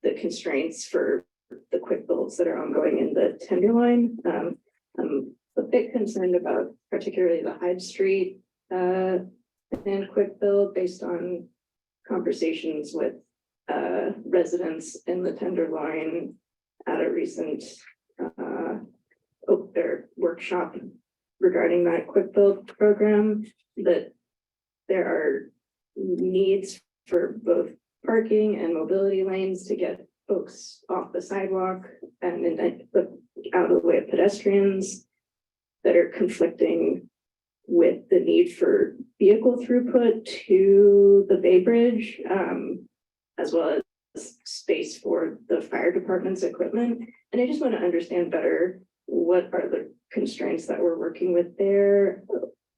the constraints for the quick builds that are ongoing in the Tenderloin. I'm a bit concerned about particularly the Hyde Street and quick build based on conversations with residents in the Tenderloin at a recent workshop regarding that quick build program, that there are needs for both parking and mobility lanes to get folks off the sidewalk and out of the way of pedestrians that are conflicting with the need for vehicle throughput to the Bay Bridge, as well as space for the fire department's equipment. And I just want to understand better what are the constraints that we're working with there.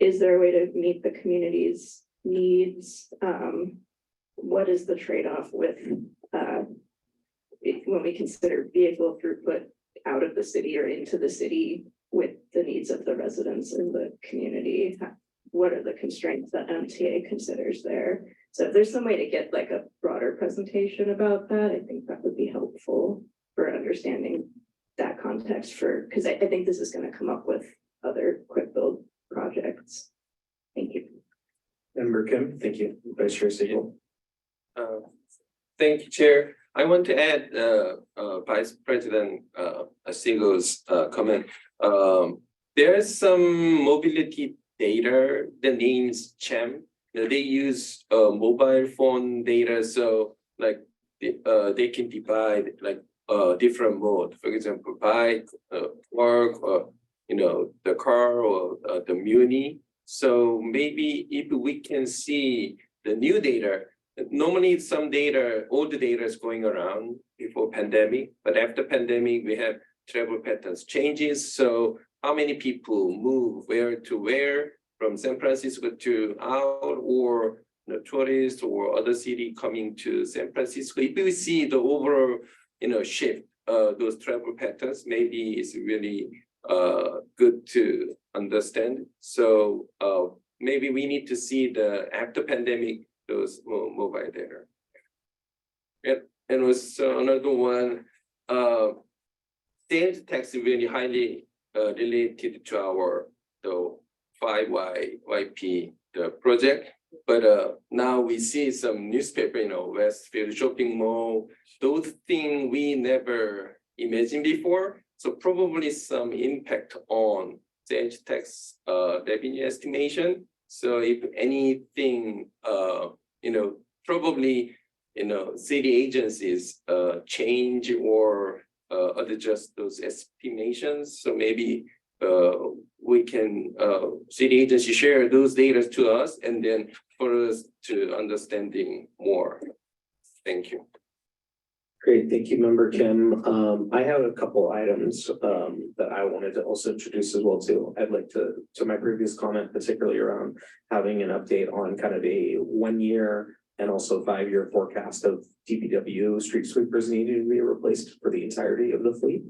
Is there a way to meet the community's needs? What is the trade-off with when we consider vehicle throughput out of the city or into the city with the needs of the residents in the community? What are the constraints that MTA considers there? So if there's some way to get like a broader presentation about that, I think that would be helpful for understanding that context for, because I think this is going to come up with other quick build projects. Thank you. Member Kim, thank you. Vice Chair Siegel. Thank you, Chair. I want to add Vice President Siegel's comment. There's some mobility data, the name's CHEM. They use mobile phone data, so like they can divide like different mode. For example, bike, work, or the car or the muni. So maybe if we can see the new data, normally some data, old data is going around before pandemic, but after pandemic, we have travel patterns changes. So how many people move where to where from San Francisco to out, or tourists or other city coming to San Francisco? If we see the overall, shift, those travel patterns, maybe it's really good to understand. So maybe we need to see the after pandemic, those mobile data. And also another one, sales tax is really highly related to our the 5YP the project. But now we see some newspaper, Westfield shopping mall, those things we never imagined before. So probably some impact on sales tax revenue estimation. So if anything, probably, city agencies change or adjust those estimations. So maybe we can, city agency share those data to us, and then for us to understanding more. Thank you. Great, thank you, Member Kim. I have a couple items that I wanted to also introduce as well too. I'd like to my previous comment, particularly around having an update on kind of a 1 year and also 5-year forecast of DPW street sweepers needing to be replaced for the entirety of the fleet.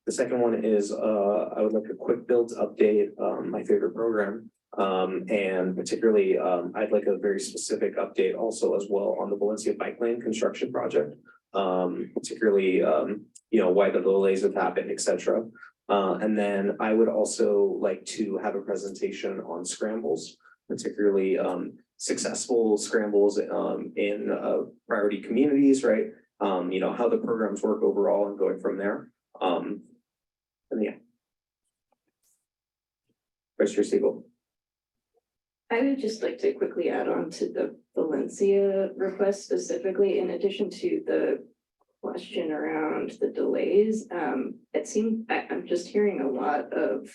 The second one is I would like a quick builds update, my favorite program. And particularly, I'd like a very specific update also as well on the Valencia bike lane construction project. Particularly, why the delays have happened, etc. And then I would also like to have a presentation on scrambles, particularly successful scrambles in priority communities, right? How the programs work overall and going from there. And yeah. Vice Chair Siegel. I would just like to quickly add on to the Valencia request specifically, in addition to the question around the delays. It seems I'm just hearing a lot of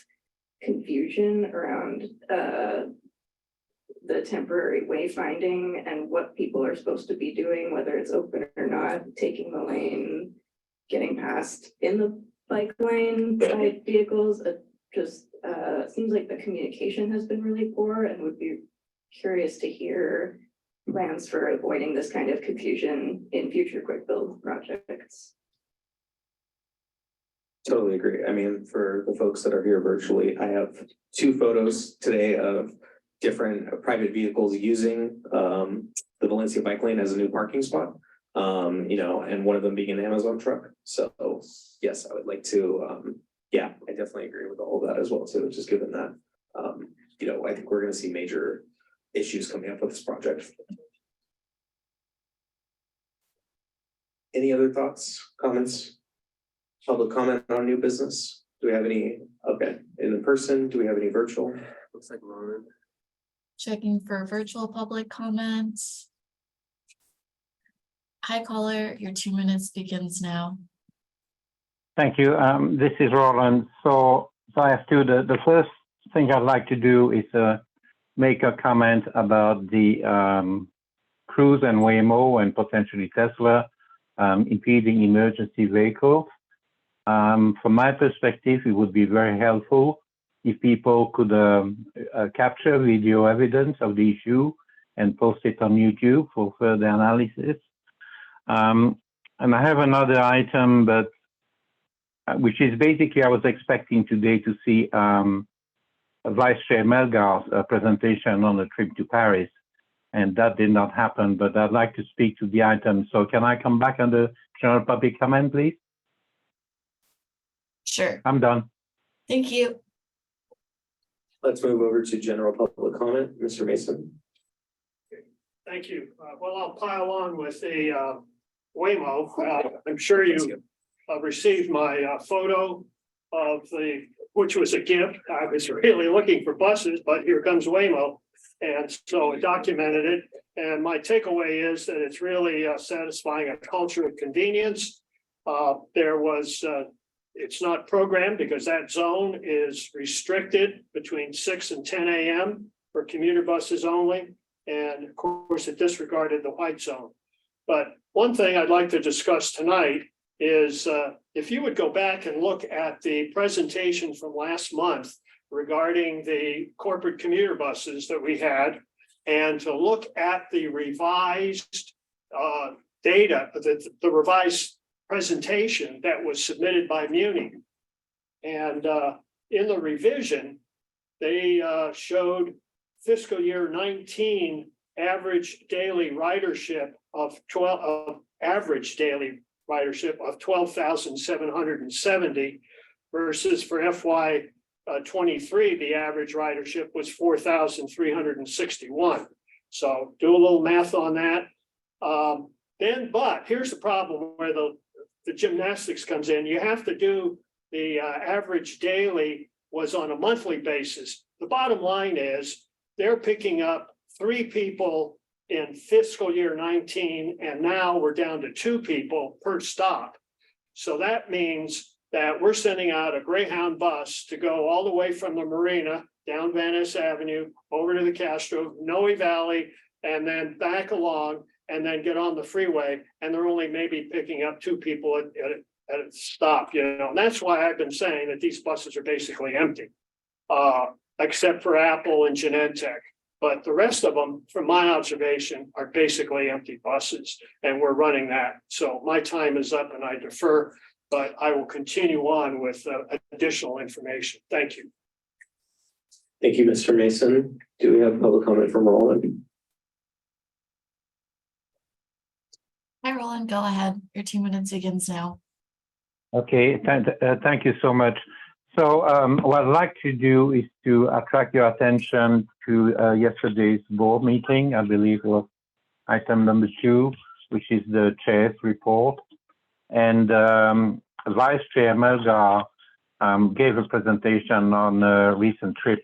confusion around the temporary wayfinding and what people are supposed to be doing, whether it's open or not, taking the lane, getting past in the bike lane by vehicles. Just seems like the communication has been really poor, and would be curious to hear plans for avoiding this kind of confusion in future quick build projects. Totally agree. I mean, for the folks that are here virtually, I have 2 photos today of different private vehicles using the Valencia bike lane as a new parking spot. And one of them being an Amazon truck. So yes, I would like to yeah, I definitely agree with all of that as well too, just given that, I think we're going to see major issues coming up with this project. Any other thoughts, comments? Public comment on new business? Do we have any, okay, in person? Do we have any virtual? Looks like Lauren. Checking for virtual public comments. Hi, caller, your 2 minutes begins now. Thank you. This is Roland. So I have two. The first thing I'd like to do is make a comment about the Cruise and Waymo and potentially Tesla impeding emergency vehicles. From my perspective, it would be very helpful if people could capture video evidence of the issue and post it on YouTube for further analysis. And I have another item, but which is basically I was expecting today to see Vice Chair Melgar's presentation on the trip to Paris, and that did not happen, but I'd like to speak to the item. So can I come back on the general public comment, please? Sure. I'm done. Thank you. Let's move over to general public comment. Mr. Mason. Thank you. Well, I'll pile on with the Waymo. I'm sure you received my photo of which was a gift. I was really looking for buses, but here comes Waymo. And so I documented it. And my takeaway is that it's really satisfying a culture of convenience. It's not programmed because that zone is restricted between 6 and 10 a.m. for commuter buses only. And of course, it disregarded the white zone. But one thing I'd like to discuss tonight is if you would go back and look at the presentation from last month regarding the corporate commuter buses that we had, and to look at the revised data, the revised presentation that was submitted by Muni. And in the revision, they showed fiscal year 19 average daily ridership of 12,770 versus for FY 23, the average ridership was 4,361. So do a little math on that. But here's the problem where the gymnastics comes in. You have to do the average daily was on a monthly basis. The bottom line is they're picking up 3 people in fiscal year 19, and now we're down to 2 people per stop. So that means that we're sending out a Greyhound bus to go all the way from the marina down Van Ness Avenue over to the Castro, Noe Valley, and then back along, and then get on the freeway, and they're only maybe picking up 2 people at a stop, and that's why I've been saying that these buses are basically empty, except for Apple and Genentech. But the rest of them, from my observation, are basically empty buses, and we're running that. So my time is up and I defer, but I will continue on with additional information. Thank you. Thank you, Mr. Mason. Do we have public comment from Roland? Hi, Roland, go ahead. Your 2 minutes begins now. Okay, thank you so much. So what I'd like to do is to attract your attention to yesterday's board meeting. I believe it was item number 2, which is the chair's report. And Vice Chair Melgar gave a presentation on a recent trip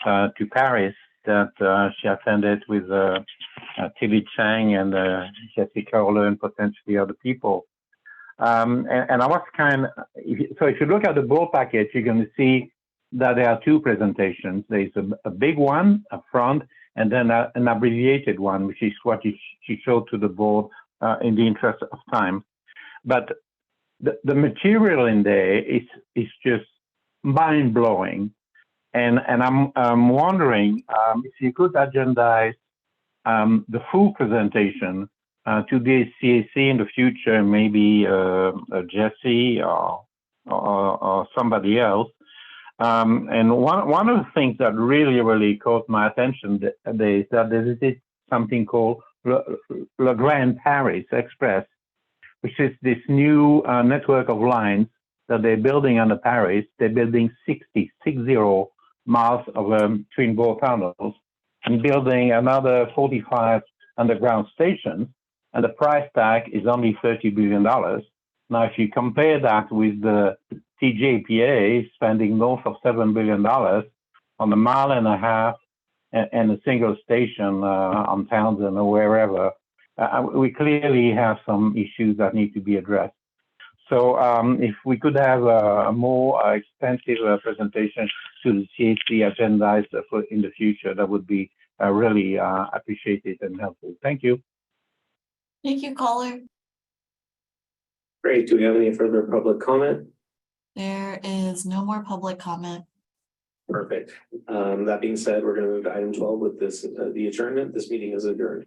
to Paris that she attended with Tilly Chang and Jessica Oler and potentially other people. And I was so if you look at the board package, you're going to see that there are 2 presentations. There's a big one up front, and then an abbreviated one, which is what she showed to the board in the interest of time. But the material in there is just mind-blowing. And I'm wondering if you could agendize the full presentation to the CAC in the future, maybe Jesse or somebody else. And one of the things that really caught my attention today is that there is something called Le Grand Paris Express, which is this new network of lines that they're building under Paris. They're building 60 miles of twin bore tunnels and building another 45 underground stations. And the price tag is only $30 billion. Now, if you compare that with the TJPA spending north of $7 billion on a 1.5 miles and a single station on Townsend or wherever, we clearly have some issues that need to be addressed. So if we could have a more extensive presentation to the CAC agendized in the future, that would be really appreciated and helpful. Thank you. Thank you, caller. Great. Do we have any further public comment? There is no more public comment. Perfect. That being said, we're going to move to item 12 with the adjournment. This meeting is adjourned.